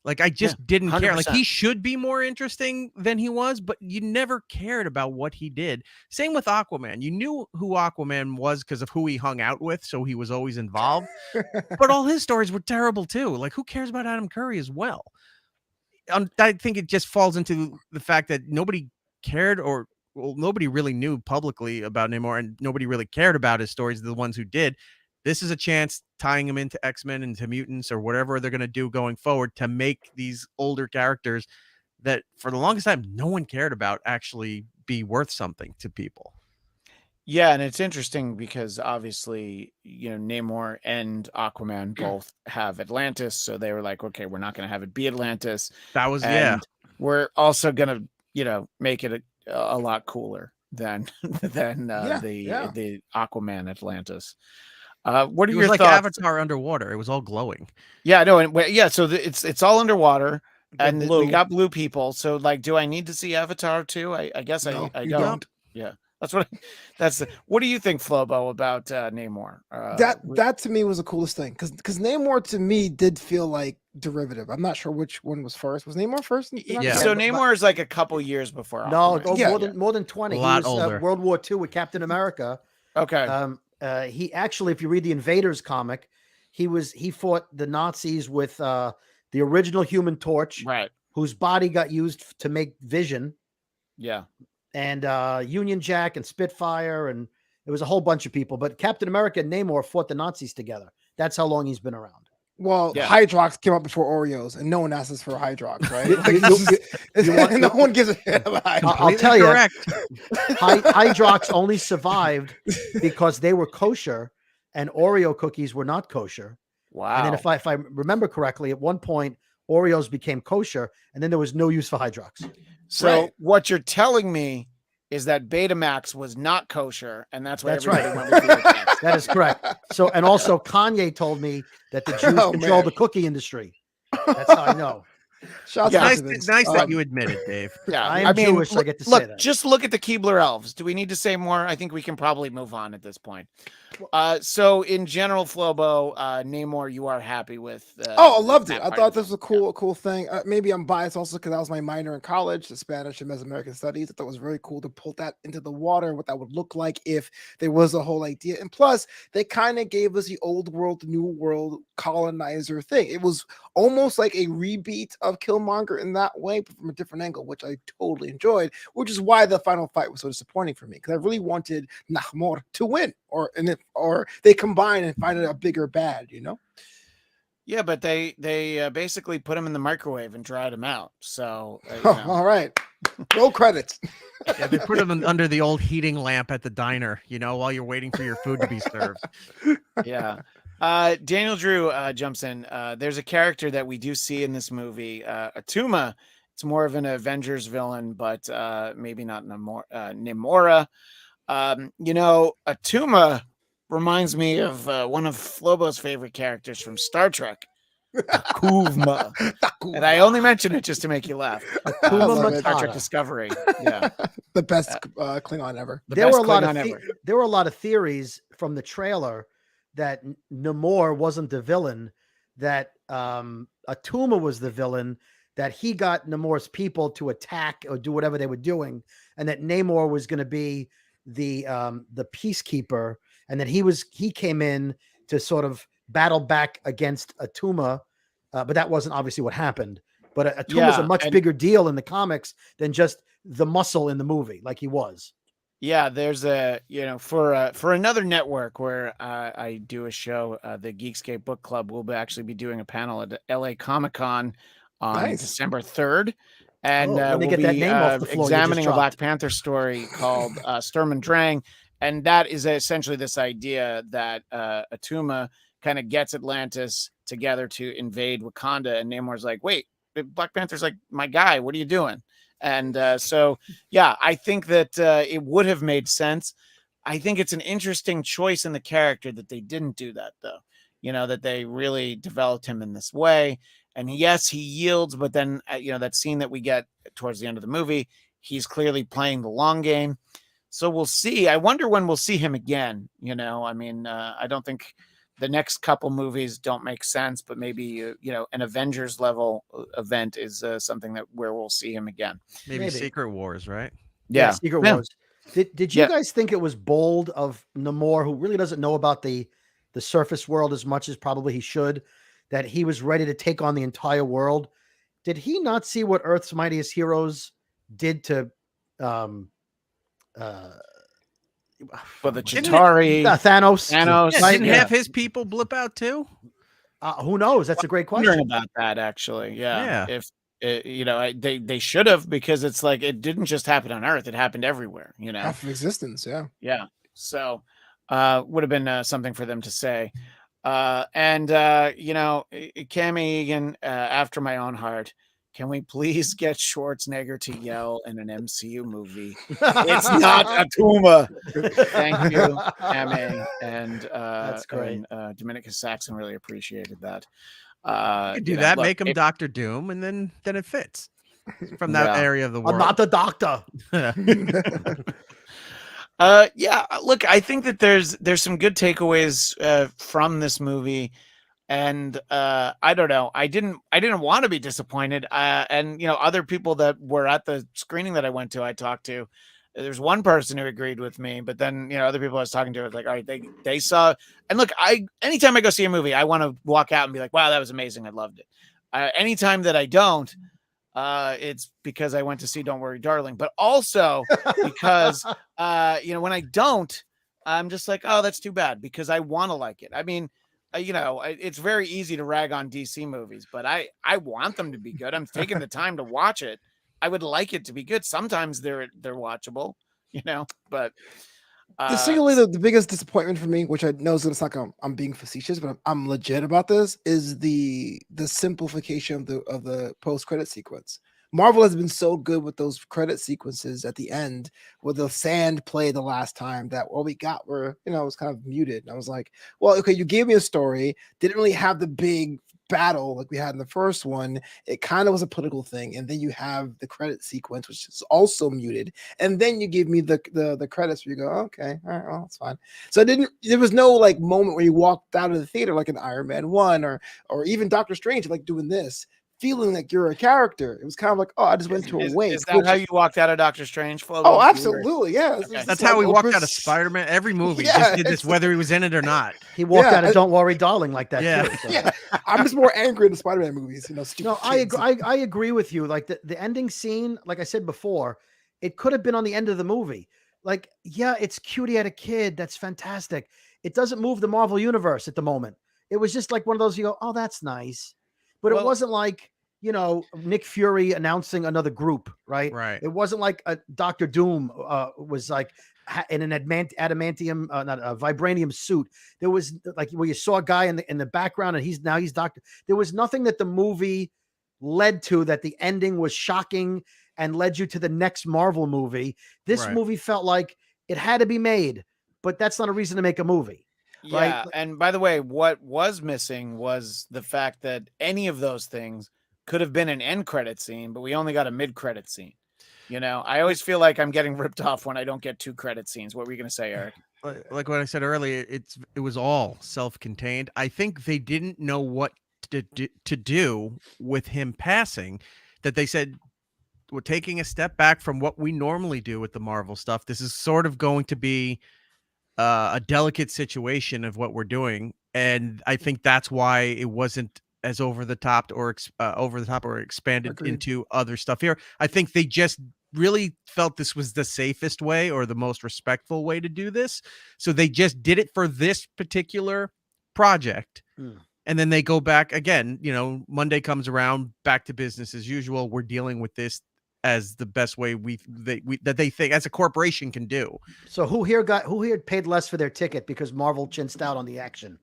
Like, I just didn't care. 100%. Like, he should be more interesting than he was, but you never cared about what he did. Same with Aquaman. You knew who Aquaman was because of who he hung out with, so he was always involved. But all his stories were terrible too. Like, who cares about Adam Curry as well? I think it just falls into the fact that nobody cared, or nobody really knew publicly about Namor, and nobody really cared about his stories. The ones who did. This is a chance, tying him into X-Men and to mutants or whatever they're going to do going forward, to make these older characters that for the longest time no one cared about actually be worth something to people. Yeah, and it's interesting because obviously, Namor and Aquaman both have Atlantis, so they were like, okay, we're not going to have it be Atlantis. That was we're also going to make it a lot cooler than the Aquaman Atlantis. What are your like thoughts? Avatar underwater. It was all glowing. Yeah, no, and so it's all underwater, and we got blue people. So, like, do I need to see Avatar too? I guess No, I you don't. Yeah, what do you think, Flobo, about Namor? That to me was the coolest thing because Namor to me did feel like derivative. I'm not sure which one was first. Was Namor first? Yeah. So Namor is like a couple years before. More than 20. A lot he was older. World War II with Captain America. Okay. He actually, if you read the Invaders comic, he fought the Nazis with the original Human Torch, right? Whose body got used to make Vision. Yeah. And Union Jack and Spitfire, and it was a whole bunch of people. But Captain America and Namor fought the Nazis together. That's how long he's been around. Well, Hydrox came up before Oreos, and no one asks for Hydrox, right? No one gives a shit about Hydrox. I'll tell you, Hydrox only survived because they were kosher, and Oreo cookies were not kosher. Wow! And then, if I remember correctly, at one point Oreos became kosher, and then there was no use for Hydrox. So what you're telling me is that Betamax was not kosher, and that's why everybody went with Betamax. That is correct. So, and also Kanye told me that the Jews control the cookie industry. That's how I know. Nice that you admit it, Dave. Yeah, I'm Jewish, so I get to say that. Just look at the Keebler elves. Do we need to say more? I think we can probably move on at this point. So in general, Flobo, Namor, you are happy with? I loved it. I thought this was a cool thing. Maybe I'm biased also because that was my minor in college, the Spanish and Mesoamerican Studies. I thought it was very cool to pull that into the water, what that would look like if there was a whole idea. And plus, they kind of gave us the old world, new world colonizer thing. It was almost like a rebeat of Killmonger in that way, but from a different angle, which I totally enjoyed, which is why the final fight was so disappointing for me, because I really wanted Namor to win, or they combine and find a bigger bad, Yeah, but they basically put him in the microwave and dried him out. So all right, roll credits. Yeah, they put him under the old heating lamp at the diner, while you're waiting for your food to be served. Yeah. Daniel Drew jumps in. There's a character that we do see in this movie, Atuma. It's more of an Avengers villain, but maybe not Namora. Atuma reminds me of one of Flobo's favorite characters from Star Trek, Kuvma. And I only mention it just to make you laugh. Star Trek Discovery. Yeah. The best Klingon ever. There were a lot of theories from the trailer that Namor wasn't the villain, that Atuma was the villain, that he got Namor's people to attack or do whatever they were doing, and that Namor was going to be the peacekeeper, and that he came in to sort of battle back against Atuma, but that wasn't obviously what happened. But Atuma's a much bigger deal in the comics than just the muscle in the movie, like he was. Yeah, there's for another network where I do a show, the Geekscape Book Club. We'll actually be doing a panel at LA Comic-Con on December 3rd. And we'll be examining a Black Panther story called Sturm und Drang. And that is essentially this idea that Atuma kind of gets Atlantis together to invade Wakanda. And Namor's like, wait, Black Panther's like my guy. What are you doing? And I think that it would have made sense. I think it's an interesting choice in the character that they didn't do that, though. That they really developed him in this way. And yes, he yields, but then, that scene that we get towards the end of the movie, he's clearly playing the long game. So we'll see. I wonder when we'll see him again. I don't think the next couple movies don't make sense, but maybe an Avengers level event is something where we'll see him again. Maybe Secret Wars, right? Yeah, Secret Wars. Did you guys think it was bold of Namor, who really doesn't know about the surface world as much as probably he should, that he was ready to take on the entire world? Did he not see what Earth's Mightiest Heroes did to for the Chitauri, Thanos? Yeah, didn't have his people blip out too? Who knows? That's a great question. I'm wondering about that, actually. Yeah. If they should have, because it's like it didn't just happen on Earth; it happened everywhere. Half of existence. Yeah. So, would have been something for them to say. Cammy Egan, after my own heart. Can we please get Schwarzenegger to yell in an MCU movie? It's not a tumor. Thank you, Cammy. And that's great. And, Dominica Saxon really appreciated that. You could do that, look, make him Dr. Doom, and then it fits from that area of the world. I'm not the doctor. Look, I think that there's some good takeaways from this movie. And I don't know. I didn't want to be disappointed. And other people that were at the screening that I went to, I talked to. There's one person who agreed with me, but then other people I was talking to was like, all right, they saw. And look, anytime I go see a movie, I want to walk out and be like, wow, that was amazing. I loved it. Anytime that I don't, it's because I went to see Don't Worry, Darling, but also because when I don't, I'm just like, oh, that's too bad, because I want to like it. I mean. It's very easy to rag on DC movies, but I want them to be good. I'm taking the time to watch it. I would like it to be good. Sometimes they're watchable, but the biggest disappointment for me, which I know it's like I'm being facetious, but I'm legit about this, is the simplification of the post-credit sequence. Marvel has been so good with those credit sequences at the end with the sand play the last time that what we got were, it was kind of muted. And I was like, well, okay, you gave me a story, didn't really have the big battle like we had in the first one. It kind of was a political thing. And then you have the credit sequence, which is also muted. And then you give me the credits where you go, okay, all right, well, that's fine. So there was no like moment where you walked out of the theater like an Iron Man 1 or even Doctor Strange, like doing this, feeling like you're a character. It was kind of like, oh, I just went to a wake. Is that how you walked out of Doctor Strange, Flobo? Oh, absolutely, yeah. Okay. That's how we walked out of Spider-Man. Every movie just did this, whether he was in it or not. He walked out of Don't Worry, Darling like that. Yeah, too, so. Yeah. I'm just more angry at the Spider-Man movies. No, I agree with you. Like the ending scene, like I said before, it could have been on the end of the movie. Like, yeah, it's cute. He had a kid. That's fantastic. It doesn't move the Marvel universe at the moment. It was just like one of those, you go, oh, that's nice. But it wasn't like, Nick Fury announcing another group, right? Right. It wasn't like a Dr. Doom was like in an adamantium, not a vibranium suit. There was like where you saw a guy in the background and he's Doctor. There was nothing that the movie led to that the ending was shocking and led you to the next Marvel movie. This movie felt like it had to be made, but that's not a reason to make a movie. Yeah. Right? And by the way, what was missing was the fact that any of those things could have been an end credit scene, but we only got a mid credit scene. I always feel like I'm getting ripped off when I don't get 2 credit scenes. What were you going to say, Erik? Like what I said earlier, it was all self-contained. I think they didn't know what to do with him passing, that they said, we're taking a step back from what we normally do with the Marvel stuff. This is sort of going to be a delicate situation of what we're doing. And I think that's why it wasn't as over the top or expanded Agreed. into other stuff here. I think they just really felt this was the safest way or the most respectful way to do this. So they just did it for this particular project. And then they go back again, Monday comes around, back to business as usual. We're dealing with this as the best way that they think as a corporation can do. So who here paid less for their ticket because Marvel chinched out on the action?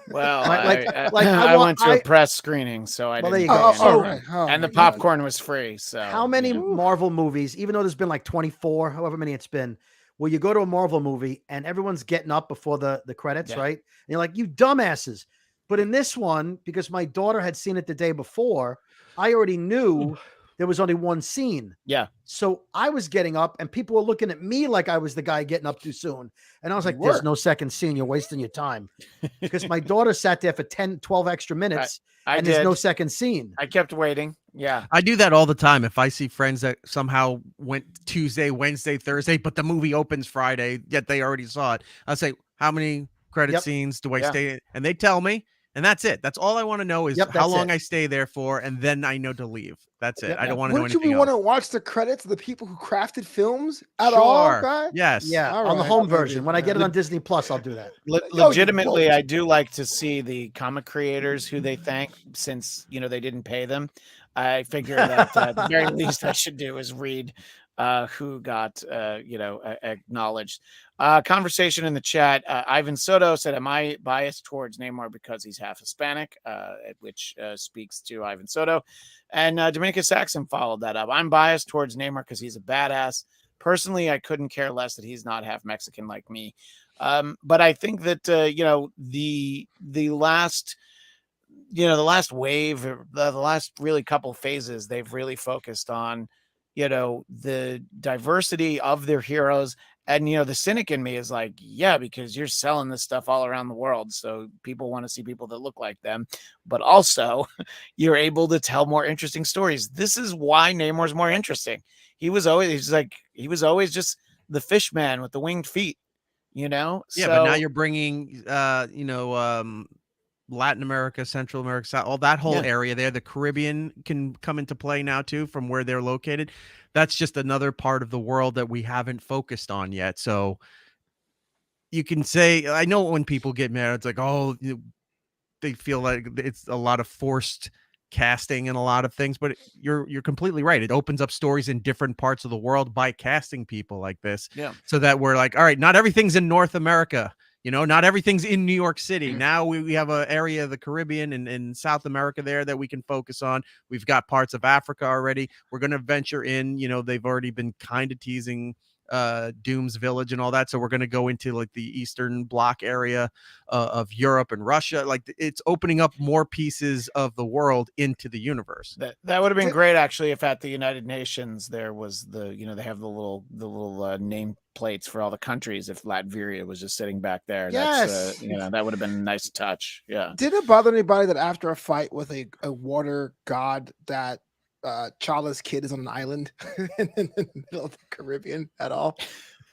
Well, I went to a press screening, so I didn't. There you go. And the popcorn was free. So how many Marvel movies, even though there's been like 24, however many it's been, where you go to a Marvel movie and everyone's getting up before the credits, right? And you're like, you dumbasses. But in this one, because my daughter had seen it the day before, I already knew there was only one scene. Yeah. So I was getting up and people were looking at me like I was the guy getting up too soon. And I was like, there's no second scene. You're wasting your time. Because my daughter sat there for 10, 12 extra minutes and there's no second scene. I kept waiting. Yeah. I do that all the time. If I see friends that somehow went Tuesday, Wednesday, Thursday, but the movie opens Friday, yet they already saw it, I'll say, how many credit scenes do I stay in? And they tell me, and that's it. That's all I want to know is how long I stay there for, and then I know to leave. That's it. I don't want to know anything else. Wouldn't you want to watch the credits of the people who crafted films at all, guys? Yes. Yeah, on the home version. When I get it on Disney Plus, I'll do that. Legitimately, I do like to see the comic creators who they thank, since they didn't pay them. I figure that at the very least I should do is read who got acknowledged. Conversation in the chat. Ivan Soto said, am I biased towards Namor because he's half Hispanic, which speaks to Ivan Soto. And Dominica Saxon followed that up. I'm biased towards Namor because he's a badass. Personally, I couldn't care less that he's not half Mexican like me. But I think that the last wave, the last really couple phases, they've really focused on the diversity of their heroes. And, the cynic in me is like, yeah, because you're selling this stuff all around the world. So people want to see people that look like them, but also you're able to tell more interesting stories. This is why Namor's more interesting. He was always just the fish man with the winged feet, Yeah. But now you're bringing, Latin America, Central America, South, all that whole area there. The Caribbean can come into play now too, from where they're located. That's just another part of the world that we haven't focused on yet. So you can say, I know when people get mad, it's like, oh, they feel like it's a lot of forced casting and a lot of things, but you're completely right. It opens up stories in different parts of the world by casting people like this. Yeah. So that we're like, all right, not everything's in North America. Not everything's in New York City. Now we have an area of the Caribbean and South America there that we can focus on. We've got parts of Africa already. We're going to venture in, they've already been kind of teasing Doom's Village and all that. So we're going to go into like the Eastern Bloc area of Europe and Russia. Like it's opening up more pieces of the world into the universe. That would have been great, actually, if at the United Nations there was they have the little name plates for all the countries. If Latveria was just sitting back there, yes, that would have been a nice touch. Yeah. Did it bother anybody that after a fight with a water god that Chala's kid is on an island in the middle of the Caribbean at all?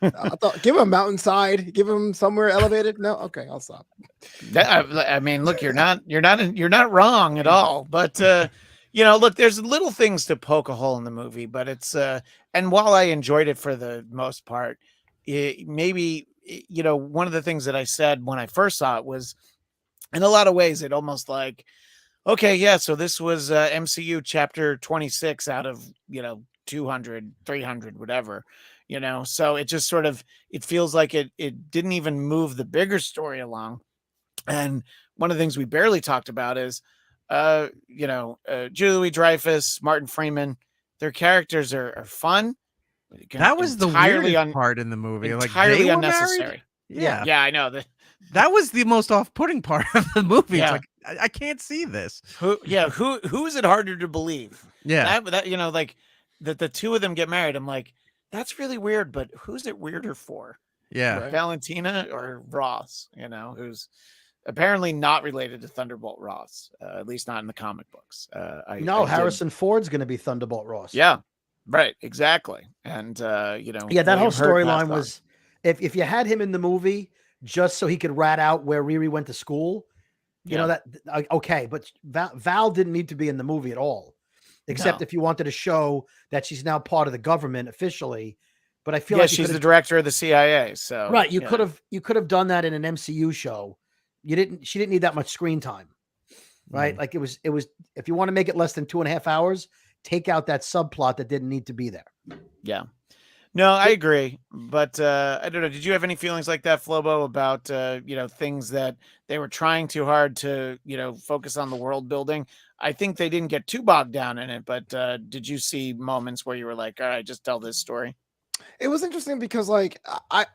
I thought, give him a mountainside, give him somewhere elevated. No, okay, I'll stop. I mean, look, you're not wrong at all. But look, there's little things to poke a hole in the movie, but it's and while I enjoyed it for the most part, maybe one of the things that I said when I first saw it was, in a lot of ways, it almost like, okay, yeah, so this was MCU chapter 26 out of 200, 300, whatever. So it just sort of, it feels like it didn't even move the bigger story along. And one of the things we barely talked about is, Julie Dreyfus, Martin Freeman, their characters are fun. That was the weirdest part in the movie. Entirely unnecessary. Yeah. Yeah, I know. That was the most off-putting part of the movie. Yeah. It's like, I can't see this. Who is it harder to believe? Yeah. That like that the two of them get married. I'm like, that's really weird, but who's it weirder for? Yeah. Right? Valentina or Ross, who's apparently not related to Thunderbolt Ross, at least not in the comic books. Harrison Ford's going to be Thunderbolt Ross. Yeah, right. Exactly. And, that whole storyline was, if you had him in the movie just so he could rat out where Riri went to school, okay. But Val didn't need to be in the movie at all, except if you wanted to show that she's now part of the government officially. But I feel like she's the director of the CIA. So right, you could have done that in an MCU show. She didn't need that much screen time, right? Like it was. If you want to make it less than 2.5 hours, take out that subplot that didn't need to be there. Yeah. No, I agree. But I don't know. Did you have any feelings like that, Flobo, about things that they were trying too hard to focus on the world building? I think they didn't get too bogged down in it, but did you see moments where you were like, all right, just tell this story? It was interesting because like I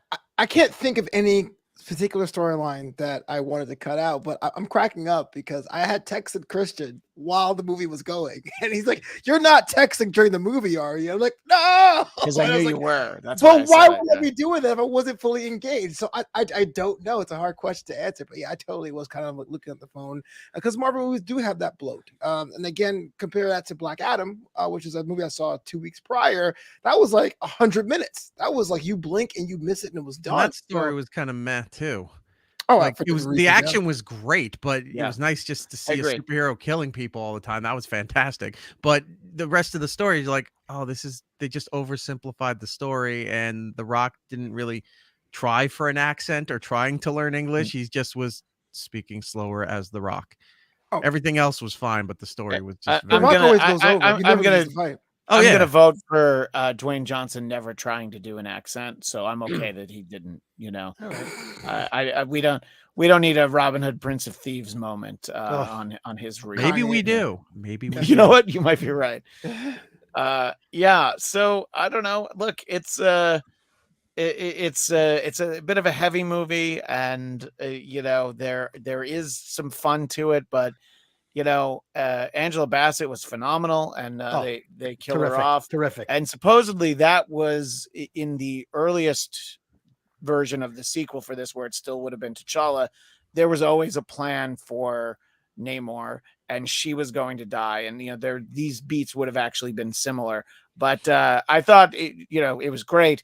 can't think of any particular storyline that I wanted to cut out, but I'm cracking up because I had texted Christian while the movie was going. And he's like, "You're not texting during the movie, are you?" I'm like, "No," because I knew you were. That's but why would I be doing that if I wasn't fully engaged? So I don't know. It's a hard question to answer, but yeah, I totally was kind of looking at the phone because Marvel movies do have that bloat. And again, compare that to Black Adam, which is a movie I saw 2 weeks prior. That was like 100 minutes. That was like you blink and you miss it and it was done. And that story was kind of meh too. Oh, like it was the action was great, but it was nice just to see a superhero killing people all the time. That was fantastic. But the rest of the story is like, oh, they just oversimplified the story, and The Rock didn't really try for an accent or trying to learn English. He just was speaking slower as The Rock. Oh. Everything else was fine, but the story was just. The Rock always goes over. I'm gonna vote for Dwayne Johnson never trying to do an accent, so I'm okay that he didn't. You know, we don't need a Robin Hood Prince of Thieves moment on his reel. Maybe we do. Maybe we. You know what? You might be right. Yeah. So I don't know. Look, it's a bit of a heavy movie, and you know there is some fun to it, but. You know, Angela Bassett was phenomenal, and they killed her off. Terrific. And supposedly that was in the earliest version of the sequel for this, where it still would have been T'Challa. There was always a plan for Namor, and she was going to die. And you know, these beats would have actually been similar. But I thought it was great.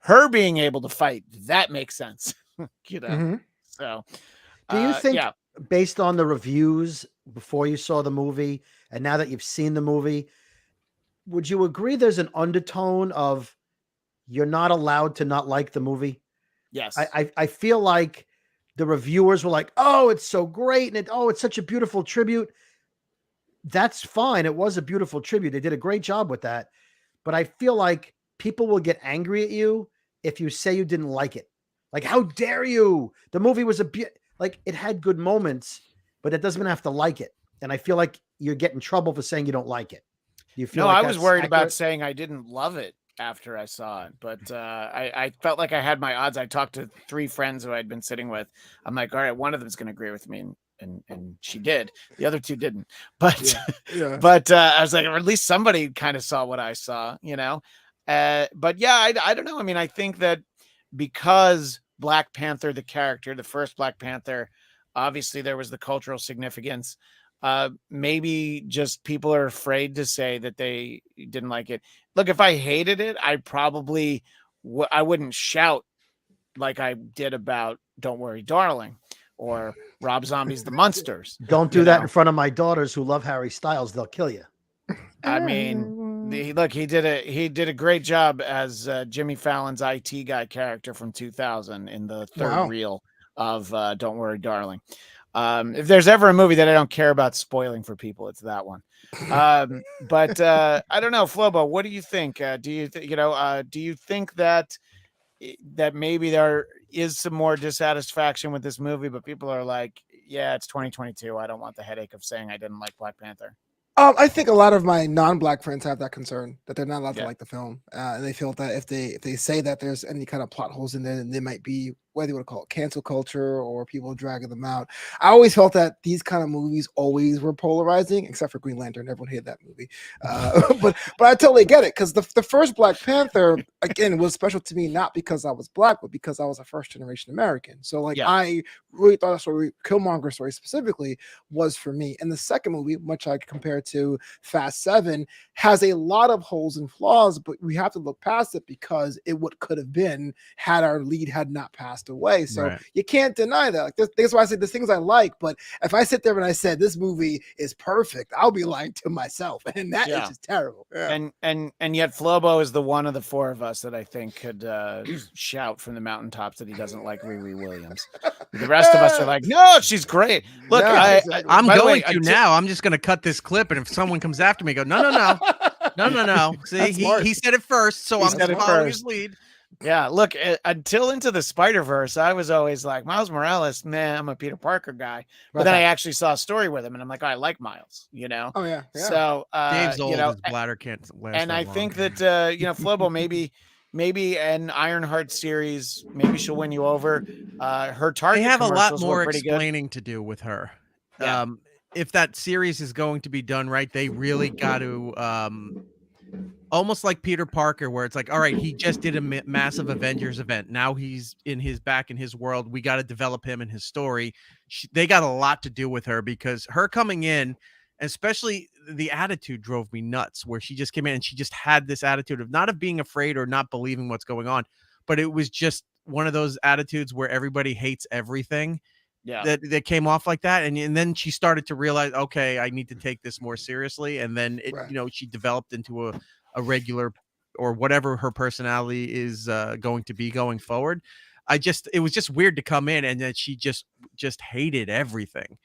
Her being able to fight, that makes sense. You know, so do you think? Yeah. Based on the reviews before you saw the movie and now that you've seen the movie, would you agree there's an undertone of you're not allowed to not like the movie? Yes. I feel like the reviewers were like, oh, it's so great. And it's such a beautiful tribute. That's fine. It was a beautiful tribute. They did a great job with that. But I feel like people will get angry at you if you say you didn't like it. Like, how dare you? The movie was like it had good moments, but it doesn't have to like it. And I feel like you're getting in trouble for saying you don't like it. Do you feel I was worried about saying I didn't love it after I saw it, but I felt like I had my odds. I talked to 3 friends who I'd been sitting with. I'm like, all right, one of them is going to agree with me. And she did. The other 2 didn't. But but I was like, or at least somebody kind of saw what I saw, you know? But yeah, I don't know. I mean, I think that because Black Panther, the character, the first Black Panther, obviously there was the cultural significance. Maybe just people are afraid to say that they didn't like it. Look, if I hated it, I probably I wouldn't shout like I did about Don't Worry, Darling, or Rob Zombie's The Munsters. Don't do that in front of my daughters who love Harry Styles. They'll kill you. I mean, look, he did a great job as Jimmy Fallon's IT guy character from 2000 in the third reel of Don't Worry, Darling. If there's ever a movie that I don't care about spoiling for people, it's that one. But I don't know, Flobo, what do you think? Do you think that maybe there is some more dissatisfaction with this movie, but people are like, yeah, it's 2022. I don't want the headache of saying I didn't like Black Panther. I think a lot of my non-Black friends have that concern that they're not allowed to like the film, and they feel that if they say that there's any kind of plot holes in there, then they might be, whether you want to call it cancel culture or people dragging them out. I always felt that these kind of movies always were polarizing, except for Green Lantern. Everyone hated that movie, but I totally get it, because the first Black Panther, again, was special to me not because I was Black, but because I was a first generation American. So like I really thought the story, Killmonger story specifically, was for me. And the second movie, much like compared to Fast 7, has a lot of holes and flaws, but we have to look past it because it could have been had our lead had not passed away. So you can't deny that. Like that's why I said there's things I like, but if I sit there and I said this movie is perfect, I'll be lying to myself, and that is just terrible. And yet Flobo is the one of the 4 of us that I think could shout from the mountaintops that he doesn't like Riri Williams. The rest of us are like, no, she's great. Look, I'm going to now. I'm just going to cut this clip, and if someone comes after me, go, no. See, he said it first, so I'm following his lead. Yeah, look, until Into the Spider-Verse, I was always like, Miles Morales, man, I'm a Peter Parker guy. But then I actually saw a story with him, and I'm like, oh, I like Miles, you know? Oh, yeah. So, Dave's old, his bladder can't last. And I think that, Flobo, maybe an Ironheart series, maybe she'll win you over. Her Target they have a lot more explaining to do with her. if that series is going to be done right, they really got to almost like Peter Parker, where it's like, all right, he just did a massive Avengers event. Now he's back in his world. We got to develop him and his story. They got a lot to do with her, because her coming in, especially the attitude, drove me nuts, where she just came in and she just had this attitude of not of being afraid or not believing what's going on, but it was just one of those attitudes where everybody hates everything. Yeah, that came off like that, and then she started to realize, okay, I need to take this more seriously, and then it, she developed into a regular, or whatever her personality is going to be going forward. It was just weird to come in and that she just hated everything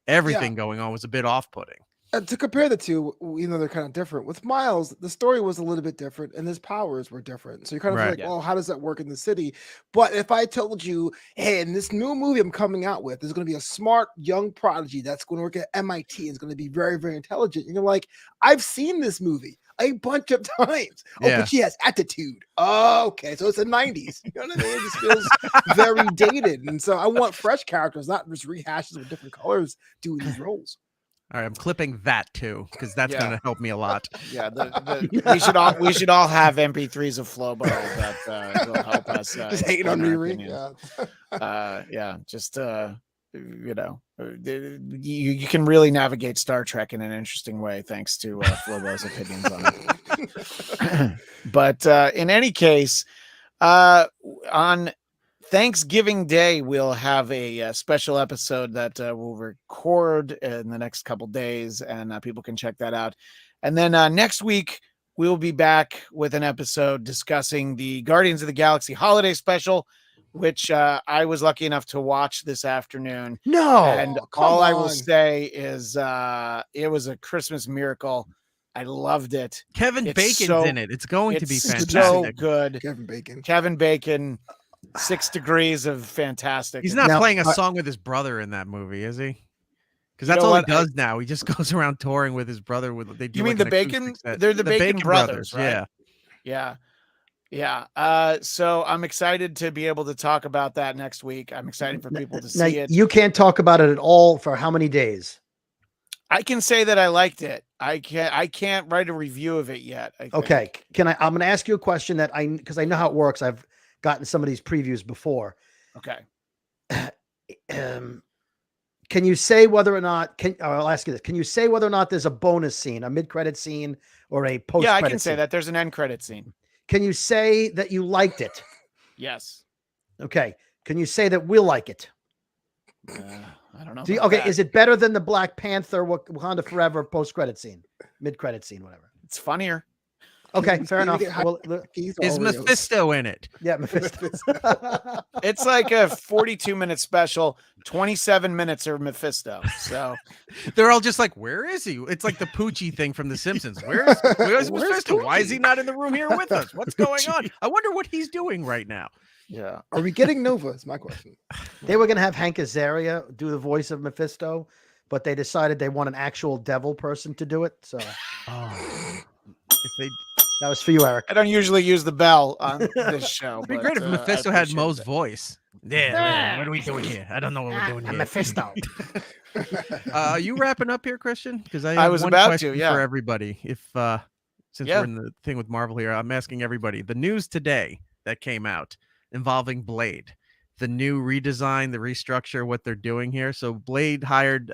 going on was a bit off-putting. To compare the two, even though they're kind of different, with Miles, the story was a little bit different and his powers were different. So you kind of feel like, well, how does that work in the city? But if I told you, hey, in this new movie I'm coming out with, there's going to be a smart young prodigy that's going to work at MIT and is going to be very, very intelligent. And you're like, I've seen this movie a bunch of times. Oh, but she has attitude. Oh, okay. So it's the 90s. You know what I mean? It just feels very dated. And so I want fresh characters, not just rehashes with different colors doing these roles. All right, I'm clipping that too, because that's going to help me a lot. Yeah, we should all have MP3s of Flobo that will help us. Just hating on Riri. You can really navigate Star Trek in an interesting way thanks to Flobo's opinions on it. But in any case, on Thanksgiving Day, we'll have a special episode that we'll record in the next couple days, and people can check that out. And then next week, we'll be back with an episode discussing the Guardians of the Galaxy holiday special, which I was lucky enough to watch this afternoon. And all I will say is it was a Christmas miracle. I loved it. Kevin Bacon's in it. It's going to be fantastic. So good. Kevin Bacon. 6 degrees of fantastic. He's not playing a song with his brother in that movie, is he? Because that's all he does now. He just goes around touring with his brother. You mean the Bacon? They're the Bacon brothers, right? Yeah. So I'm excited to be able to talk about that next week. I'm excited for people to see it. You can't talk about it at all for how many days? I can say that I liked it. I can't write a review of it yet. Okay. I'm going to ask you a question because I know how it works. I've gotten some of these previews before. Okay. Can you say whether or not I'll ask you this. Can you say whether or not there's a bonus scene, a mid-credit scene, or a post-credit scene? Yeah, I can say that there's an end credit scene. Can you say that you liked it? Yes. Okay. Can you say that we'll like it? I don't know. Okay. Is it better than the Black Panther Wakanda Forever post-credit scene, mid-credit scene, whatever? It's funnier. Okay, fair enough. Well, is Mephisto in it? Yeah, Mephisto. It's like a 42-minute special. 27 minutes are Mephisto. So they're all just like, "Where is he?" It's like the Poochie thing from The Simpsons. Where's Mephisto? Why is he not in the room here with us? What's going on? I wonder what he's doing right now. Yeah. Are we getting Nova? Is my question. They were going to have Hank Azaria do the voice of Mephisto, but they decided they want an actual devil person to do it. So, that was for you, Eric. I don't usually use the bell on this show. It'd be great if Mephisto had Mo's voice. Yeah. What are we doing here? I don't know what we're doing here. Mephisto. Are you wrapping up here, Christian? Because I was about to. Yeah. For everybody, since we're in the thing with Marvel here, I'm asking everybody the news today that came out involving Blade, the new redesign, the restructure, what they're doing here. So Blade hired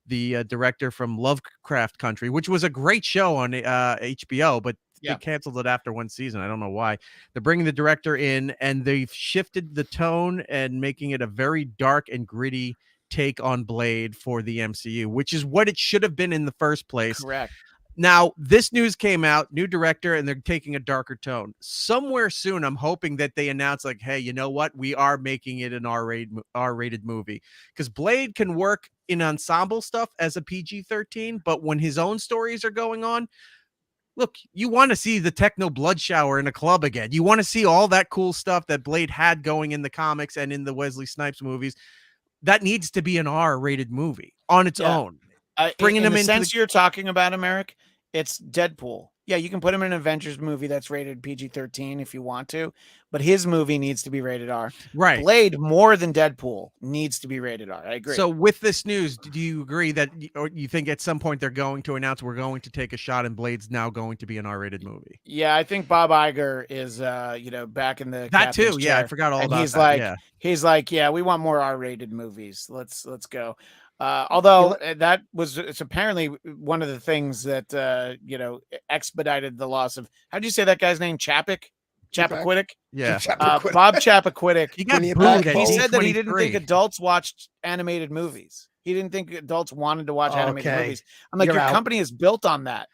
the director from Lovecraft Country, which was a great show on HBO, but they canceled it after one season. I don't know why. They're bringing the director in, and they've shifted the tone and making it a very dark and gritty take on Blade for the MCU, which is what it should have been in the first place. Correct. Now, this news came out, new director, and they're taking a darker tone. Somewhere soon, I'm hoping that they announce, like, hey, you know what? We are making it an R-rated movie. Because Blade can work in ensemble stuff as a PG-13, but when his own stories are going on, look, you want to see the techno blood shower in a club again. You want to see all that cool stuff that Blade had going in the comics and in the Wesley Snipes movies. That needs to be an R-rated movie on its own. Bringing him in. The sense you're talking about, Eric, It's Deadpool. Yeah, you can put him in an Avengers movie that's rated PG-13 if you want to, but his movie needs to be rated R. Right. Blade, more than Deadpool, needs to be rated R. I agree. So with this news, do you agree that, or you think at some point they're going to announce we're going to take a shot and Blade's now going to be an R-rated movie? Yeah, I think Bob Iger is, back in the that too. chair, Yeah, I forgot all about he's that. Like, yeah. He's like, yeah, we want more R-rated movies. Let's go. Although that was, it's apparently one of the things that expedited the loss of, how'd you say that guy's name? Chappaquiddick? Yeah. Bob Chappaquiddick. He got booed. He said that he didn't think adults watched animated movies. He didn't think adults wanted to watch animated movies. I'm like, your company is built on that.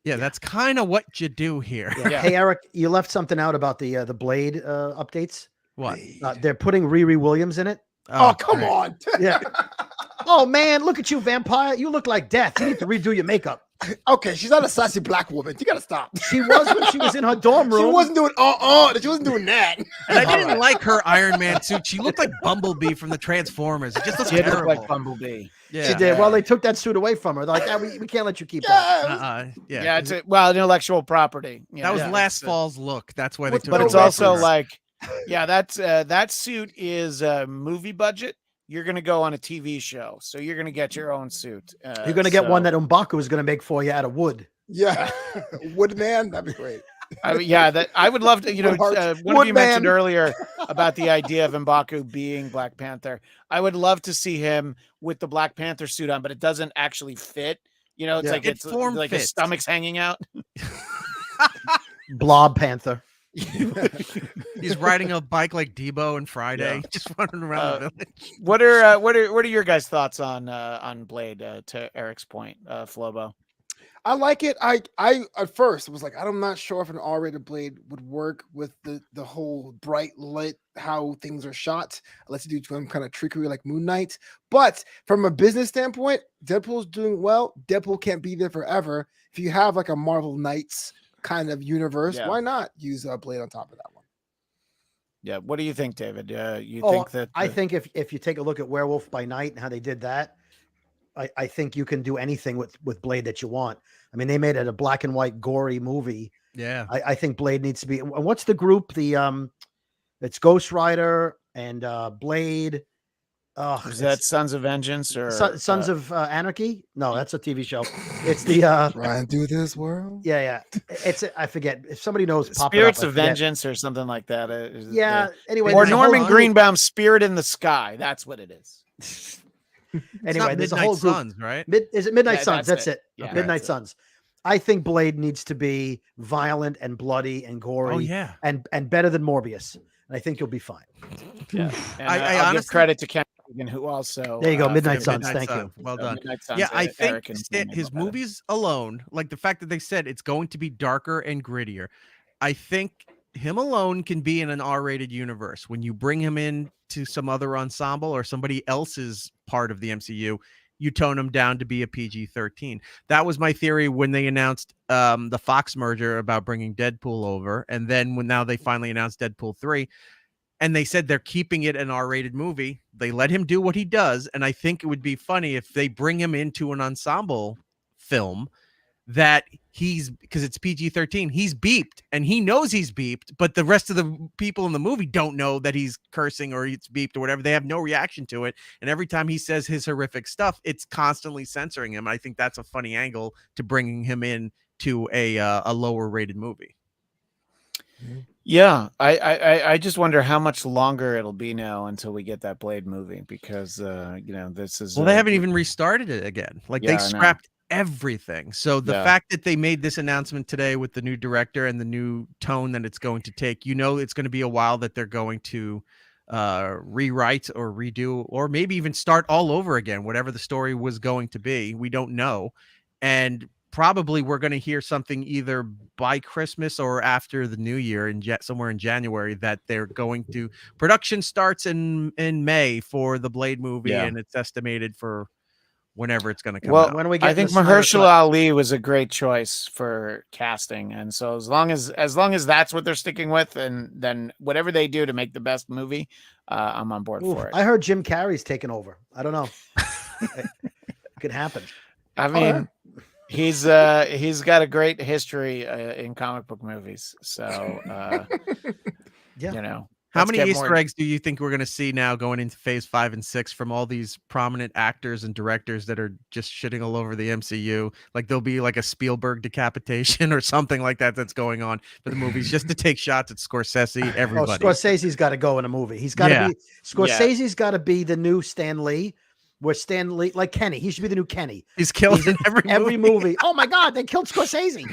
Yeah, that's kind of what you do here. Yeah. Hey, Eric, you left something out about the Blade updates. What? They're putting Riri Williams in it. Oh, come on. Yeah. Oh, man, look at you, vampire. You look like death. You need to redo your makeup. Okay, she's not a sassy black woman. You got to stop. She was when she was in her dorm room. She wasn't doing She wasn't doing that. And I didn't like her Iron Man suit. She looked like Bumblebee from the Transformers. It just looked terrible. Like Bumblebee. Yeah. She did. Well, they took that suit away from her. They're like, we can't let you keep that. Yeah, it's intellectual property. That was last fall's look. That's why they took it away. But it's also like, that suit is a movie budget. You're going to go on a TV show, so you're going to get your own suit. You're going to get one that M'Baku is going to make for you out of wood. Yeah, Woodman, that'd be great. That I would love to. One of you mentioned earlier about the idea of M'Baku being Black Panther. I would love to see him with the Black Panther suit on, but it doesn't actually fit. It's like his stomach's hanging out. Blob Panther. He's riding a bike like Debo and Friday, just running around the village. What are your guys' thoughts on Blade? To Eric's point, Flobo. I like it. I at first was like, I'm not sure if an R-rated Blade would work with the whole bright lit, how things are shot. Let's do some kind of trickery like Moon Knight. But from a business standpoint, Deadpool's doing well. Deadpool can't be there forever. If you have like a Marvel Knights kind of universe, why not use a Blade on top of that one? Yeah. What do you think, David? Think that I think if you take a look at Werewolf by Night and how they did that, I think you can do anything with Blade that you want. I mean, they made it a black and white gory movie. Yeah. I think Blade needs to be. What's the group? It's Ghost Rider and Blade. Is that Sons of Vengeance or Sons of Anarchy? No, that's a TV show. It's the Run through this world. Yeah. It's I forget if somebody knows. Spirits of Vengeance or something like that. Anyway, or Norman Greenbaum's Spirit in the Sky. That's what it is. Anyway, there's a Midnight whole group. Suns, right? Is it Midnight Suns? That's it. Yeah, Midnight Suns. I think Blade needs to be violent and bloody and gory. Oh yeah, and better than Morbius. And I think you'll be fine. Yeah, I honestly give credit to Ken, who also. There you go, Midnight Suns. Thank you. Well done. Suns, yeah, I think his movies alone, like the fact that they said it's going to be darker and grittier, I think him alone can be in an R-rated universe. When you bring him in to some other ensemble or somebody else's part of the MCU, you tone him down to be a PG-13. That was my theory when they announced the Fox merger about bringing Deadpool over. And then now they finally announced Deadpool 3 and they said they're keeping it an R-rated movie. They let him do what he does. And I think it would be funny if they bring him into an ensemble film that because it's PG-13, he's beeped and he knows he's beeped, but the rest of the people in the movie don't know that he's cursing or it's beeped or whatever. They have no reaction to it. And every time he says his horrific stuff, it's constantly censoring him. I think that's a funny angle to bringing him in to a lower rated movie. Yeah, I just wonder how much longer it'll be now until we get that Blade movie, because this is they haven't even restarted it again. Like they scrapped everything. So the fact that they made this announcement today with the new director and the new tone that it's going to take, it's going to be a while that they're going to rewrite or redo or maybe even start all over again, whatever the story was going to be. We don't know. And probably we're going to hear something either by Christmas or after the new year somewhere in January that they're going to production starts in May for the Blade movie. And it's estimated for whenever it's going to come out. When we get I think Mahershala Ali was a great choice for casting. And so as long as that's what they're sticking with, and then whatever they do to make the best movie, I'm on board for it. I heard Jim Carrey's taking over. I don't know. It could happen. I mean, he's got a great history in comic book movies. So yeah. How many Easter eggs do you think we're going to see now going into phase 5 and 6 from all these prominent actors and directors that are just shitting all over the MCU? Like there'll be like a Spielberg decapitation or something like that that's going on for the movies just to take shots at Scorsese, everybody. Oh, Scorsese's got to go in a movie. He's got to be Scorsese's got to be the new Stan Lee. Where Stan Lee, like Kenny, he should be the new Kenny. He's killed in every movie. Oh my God, they killed Scorsese.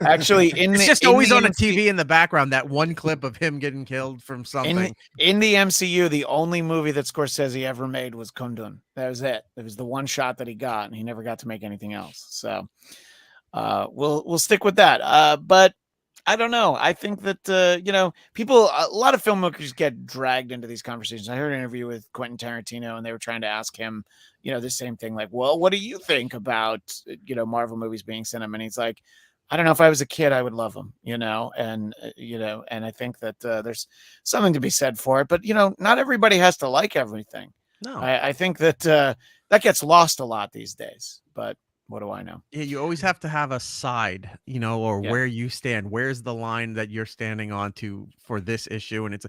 Actually, it's just always on a TV in the background. That one clip of him getting killed from something. In the MCU, the only movie that Scorsese ever made was Kundun. That was it. It was the one shot that he got, and he never got to make anything else. So we'll stick with that. But I don't know. I think that, a lot of filmmakers get dragged into these conversations. I heard an interview with Quentin Tarantino, and they were trying to ask him, the same thing, like, well, what do you think about, Marvel movies being cinema? And he's like, I don't know, if I was a kid, I would love them, and I think that there's something to be said for it. But, not everybody has to like everything. No, I think that that gets lost a lot these days. But what do I know? Yeah, you always have to have a side, or where you stand. Where's the line that you're standing on to for this issue? And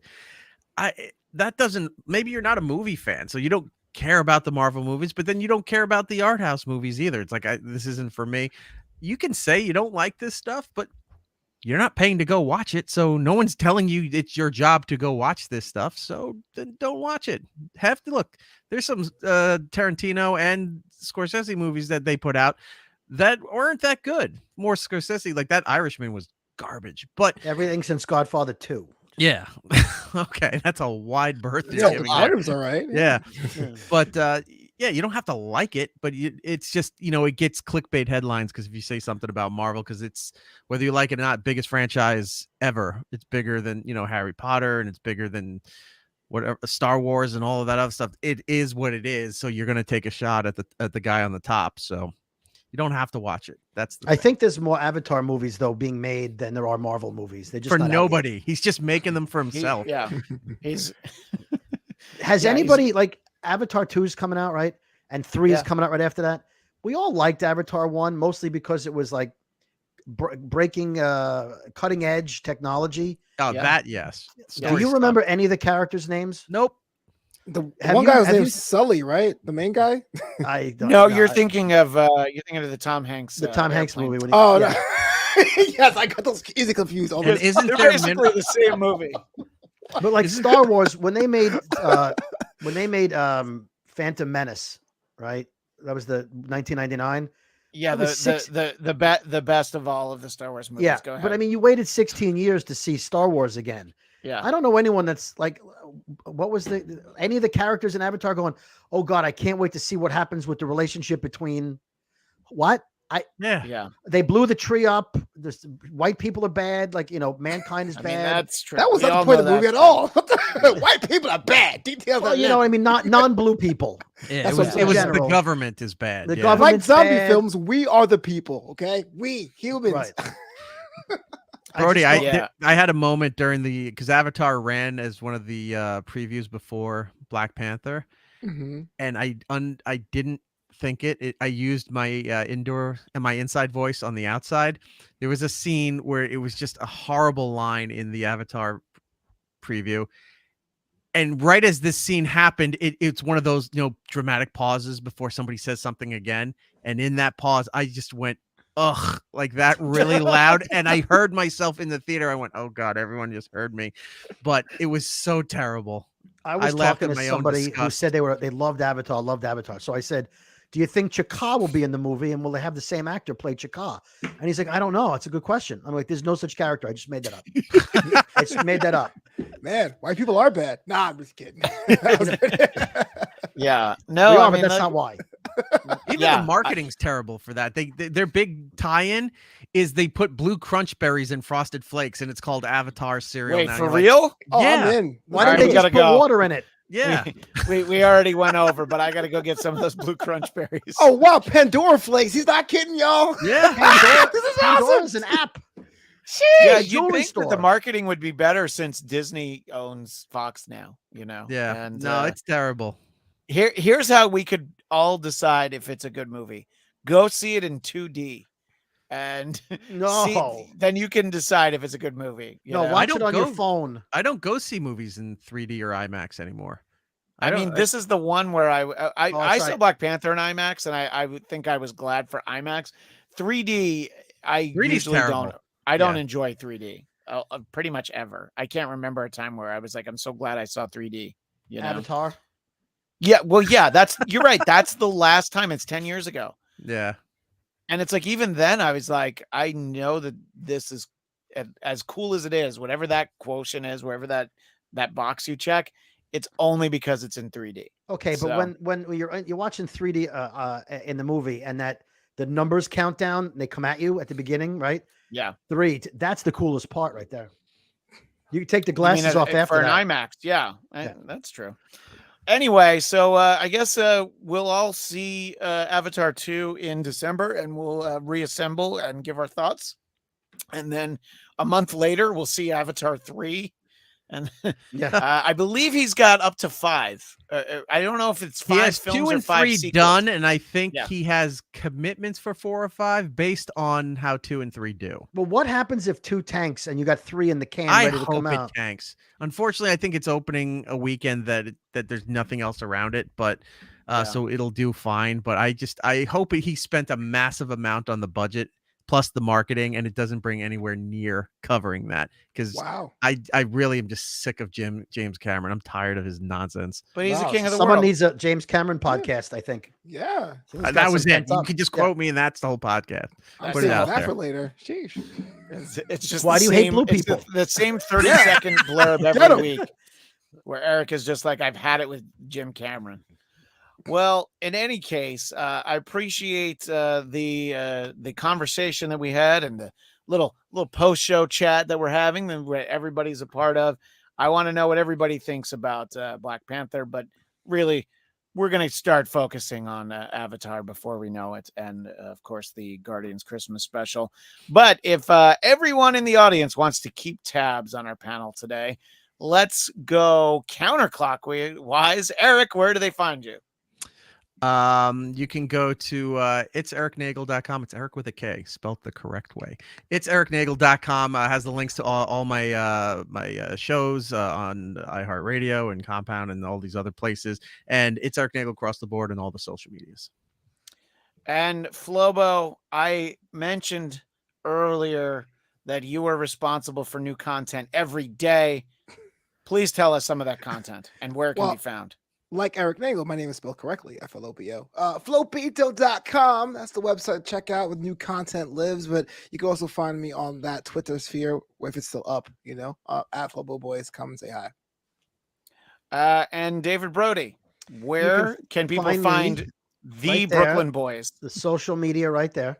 maybe you're not a movie fan, so you don't care about the Marvel movies, but then you don't care about the art house movies either. It's like, this isn't for me. You can say you don't like this stuff, but you're not paying to go watch it. So no one's telling you it's your job to go watch this stuff. So then don't watch it. Have to look. There's some Tarantino and Scorsese movies that they put out that weren't that good. More Scorsese, like that Irishman was garbage. But everything since Godfather 2. Yeah. Okay. That's a wide berth. Items all right. Yeah. But you don't have to like it, but it's just, it gets clickbait headlines because if you say something about Marvel, because it's, whether you like it or not, biggest franchise ever. It's bigger than, Harry Potter, and it's bigger than whatever Star Wars and all of that other stuff. It is what it is. So you're going to take a shot at the guy on the top. So you don't have to watch it. I think there's more Avatar movies though being made than there are Marvel movies. They're just for nobody. He's just making them for himself. Has anybody like Avatar 2 is coming out, right? And 3 is coming out right after that. We all liked Avatar 1 mostly because it was like breaking cutting edge technology. Oh, that yes. Do you remember any of the characters' names? Nope. The one guy's name is Sully, right? The main guy. I don't know. No, you're thinking of the Tom Hanks. The Tom Hanks movie. When no. Yes, I got those easy confused. Isn't they're basically the same movie? But like Star Wars, when they made Phantom Menace, right? That was the 1999. Yeah, the best of all of the Star Wars movies. Yeah, go ahead. But I mean, you waited 16 years to see Star Wars again. Yeah, I don't know anyone that's like, what was any of the characters in Avatar going, oh God, I can't wait to see what happens with the relationship between what? They blew the tree up. The white people are bad. Like, mankind is bad. That's true. That was not the point of the movie at all. White people are bad. Details. Well, what I mean? Not non-blue people. Yeah, it was the government is bad. The government's like zombie bad. films, we are the people. Okay, we humans. Right. Brody, I had a moment during because Avatar ran as one of the previews before Black Panther, and I didn't think it. I used my indoor and my inside voice on the outside. There was a scene where it was just a horrible line in the Avatar preview, and right as this scene happened, it's one of those dramatic pauses before somebody says something again, and in that pause, I just went, ugh, like that really loud. And I heard myself in the theater. I went, oh God, everyone just heard me. But it was so terrible. I was talking to somebody who said they loved Avatar. So I said, do you think Chaka will be in the movie, and will they have the same actor play Chaka? And he's like, I don't know. It's a good question. I'm like, there's no such character. I just made that up. I just made that up. Man, white people are bad. Nah, I'm just kidding. Yeah. No, I mean, but that's not why. Even the marketing's terrible for that. Their big tie-in is they put blue crunch berries in Frosted Flakes, and it's called Avatar cereal. Wait, for real? Oh, yeah. I'm in. Why didn't they just put water in it? Yeah. We already went over, but I got to go get some of those blue crunch berries. Oh, wow. Pandora Flakes. He's not kidding, y'all. Yeah. This is Pandora's awesome. an app. Jeez, yeah, you think that the marketing would be better since Disney owns Fox now, Yeah. And no, it's terrible. Here's how we could all decide if it's a good movie. Go see it in 2D. and No. then you can decide if it's a good movie. Watch it on your phone. I don't go see movies in 3D or IMAX anymore. I mean, this is the one where I saw Black Panther in IMAX, and I would think I was glad for IMAX. 3D, I 3D's usually terrible. don't enjoy 3D pretty much ever. I can't remember a time where I was like, I'm so glad I saw 3D. Avatar. Yeah, well, yeah, you're right. That's the last time. It's 10 years ago. Yeah. And it's like, even then I was like, I know that this is as cool as it is, whatever that quotient is, wherever that box you check, it's only because it's in 3D. Okay, but when you're watching 3D in the movie and that the numbers count down, they come at you at the beginning, right? Yeah. 3, that's the coolest part right there. You can take the glasses off after for that. an IMAX. Yeah, that's true. Anyway, so I guess we'll all see Avatar 2 in December, and we'll reassemble and give our thoughts. And then a month later, we'll see Avatar 3. And I believe he's got up to 5. I don't know if it's 5 he has films 2 or and 5 3 sequels. done, and I think he has commitments for 4 or 5 based on how 2 and 3 do. But what happens if 2 tanks and you got 3 in the can ready to come out? I hope it tanks. Unfortunately, I think it's opening a weekend that there's nothing else around it, but so it'll do fine. But I hope he spent a massive amount on the budget plus the marketing, and it doesn't bring anywhere near covering that, because I really am just sick of James Cameron. I'm tired of his nonsense. But he's the king of the Someone world. needs a James Cameron podcast, I think. Yeah. That was it. You could just quote me, and that's the whole podcast. Put it out there for later. Sheesh. It's just why do you hate blue people? The same 30-second blurb every week where Erik is just like, I've had it with Jim Cameron. Well, in any case, I appreciate the conversation that we had and the little post-show chat that we're having that everybody's a part of. I want to know what everybody thinks about Black Panther, but really, we're going to start focusing on Avatar before we know it, and of course, the Guardians Christmas special. But if everyone in the audience wants to keep tabs on our panel today, let's go counterclockwise. Erik, where do they find you? You can go to itseriknagel.com. It's Erik with a K, spelled the correct way. Itseriknagel.com has the links to all my my shows on iHeartRadio and Compound and all these other places. And it's Erik Nagel across the board and all the social medias. And Flobo, I mentioned earlier that you are responsible for new content every day. Please tell us some of that content and where it can be found. Like Erik Nagel, my name is spelled correctly, F-L-O-P-O. Flopito.com. That's the website to check out where new content lives. But you can also find me on that Twitter sphere, if it's still up, at Flobo Boyce. Come and say hi. And David Brody, where can people find the Brooklyn Boys? The social media right there.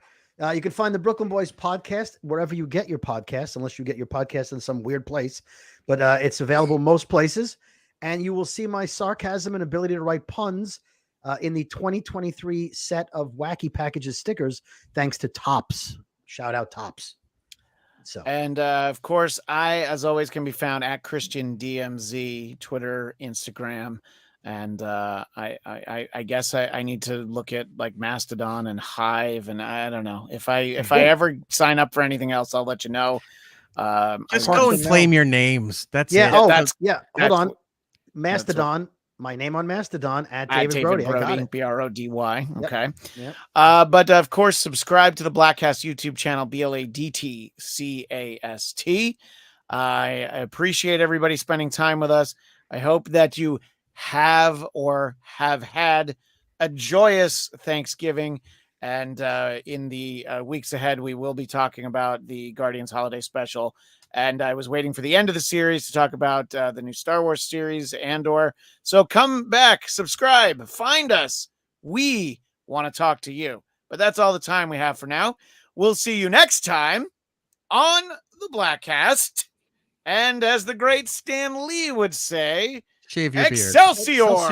You can find the Brooklyn Boys podcast wherever you get your podcasts, unless you get your podcast in some weird place. But it's available most places. And you will see my sarcasm and ability to write puns in the 2023 set of Wacky Packages stickers, thanks to Tops. Shout out Tops. And of course, I, as always, can be found at Christian DMZ, Twitter, Instagram. And I guess I need to look at like Mastodon and Hive, and I don't know if I ever sign up for anything else, I'll let you know. Just go and flame your names. That's it. Hold on. Mastodon, my name on Mastodon at David Brody. I got it. Brody. Okay. Yep. But of course, subscribe to the Blackcast YouTube channel, BLADTCAST. I appreciate everybody spending time with us. I hope that you have or have had a joyous Thanksgiving. And in the weeks ahead, we will be talking about the Guardians Holiday Special. And I was waiting for the end of the series to talk about the new Star Wars series, Andor. So come back, subscribe, find us. We want to talk to you. But that's all the time we have for now. We'll see you next time on the Blackcast. And as the great Stan Lee would say, shave your beard. Excelsior!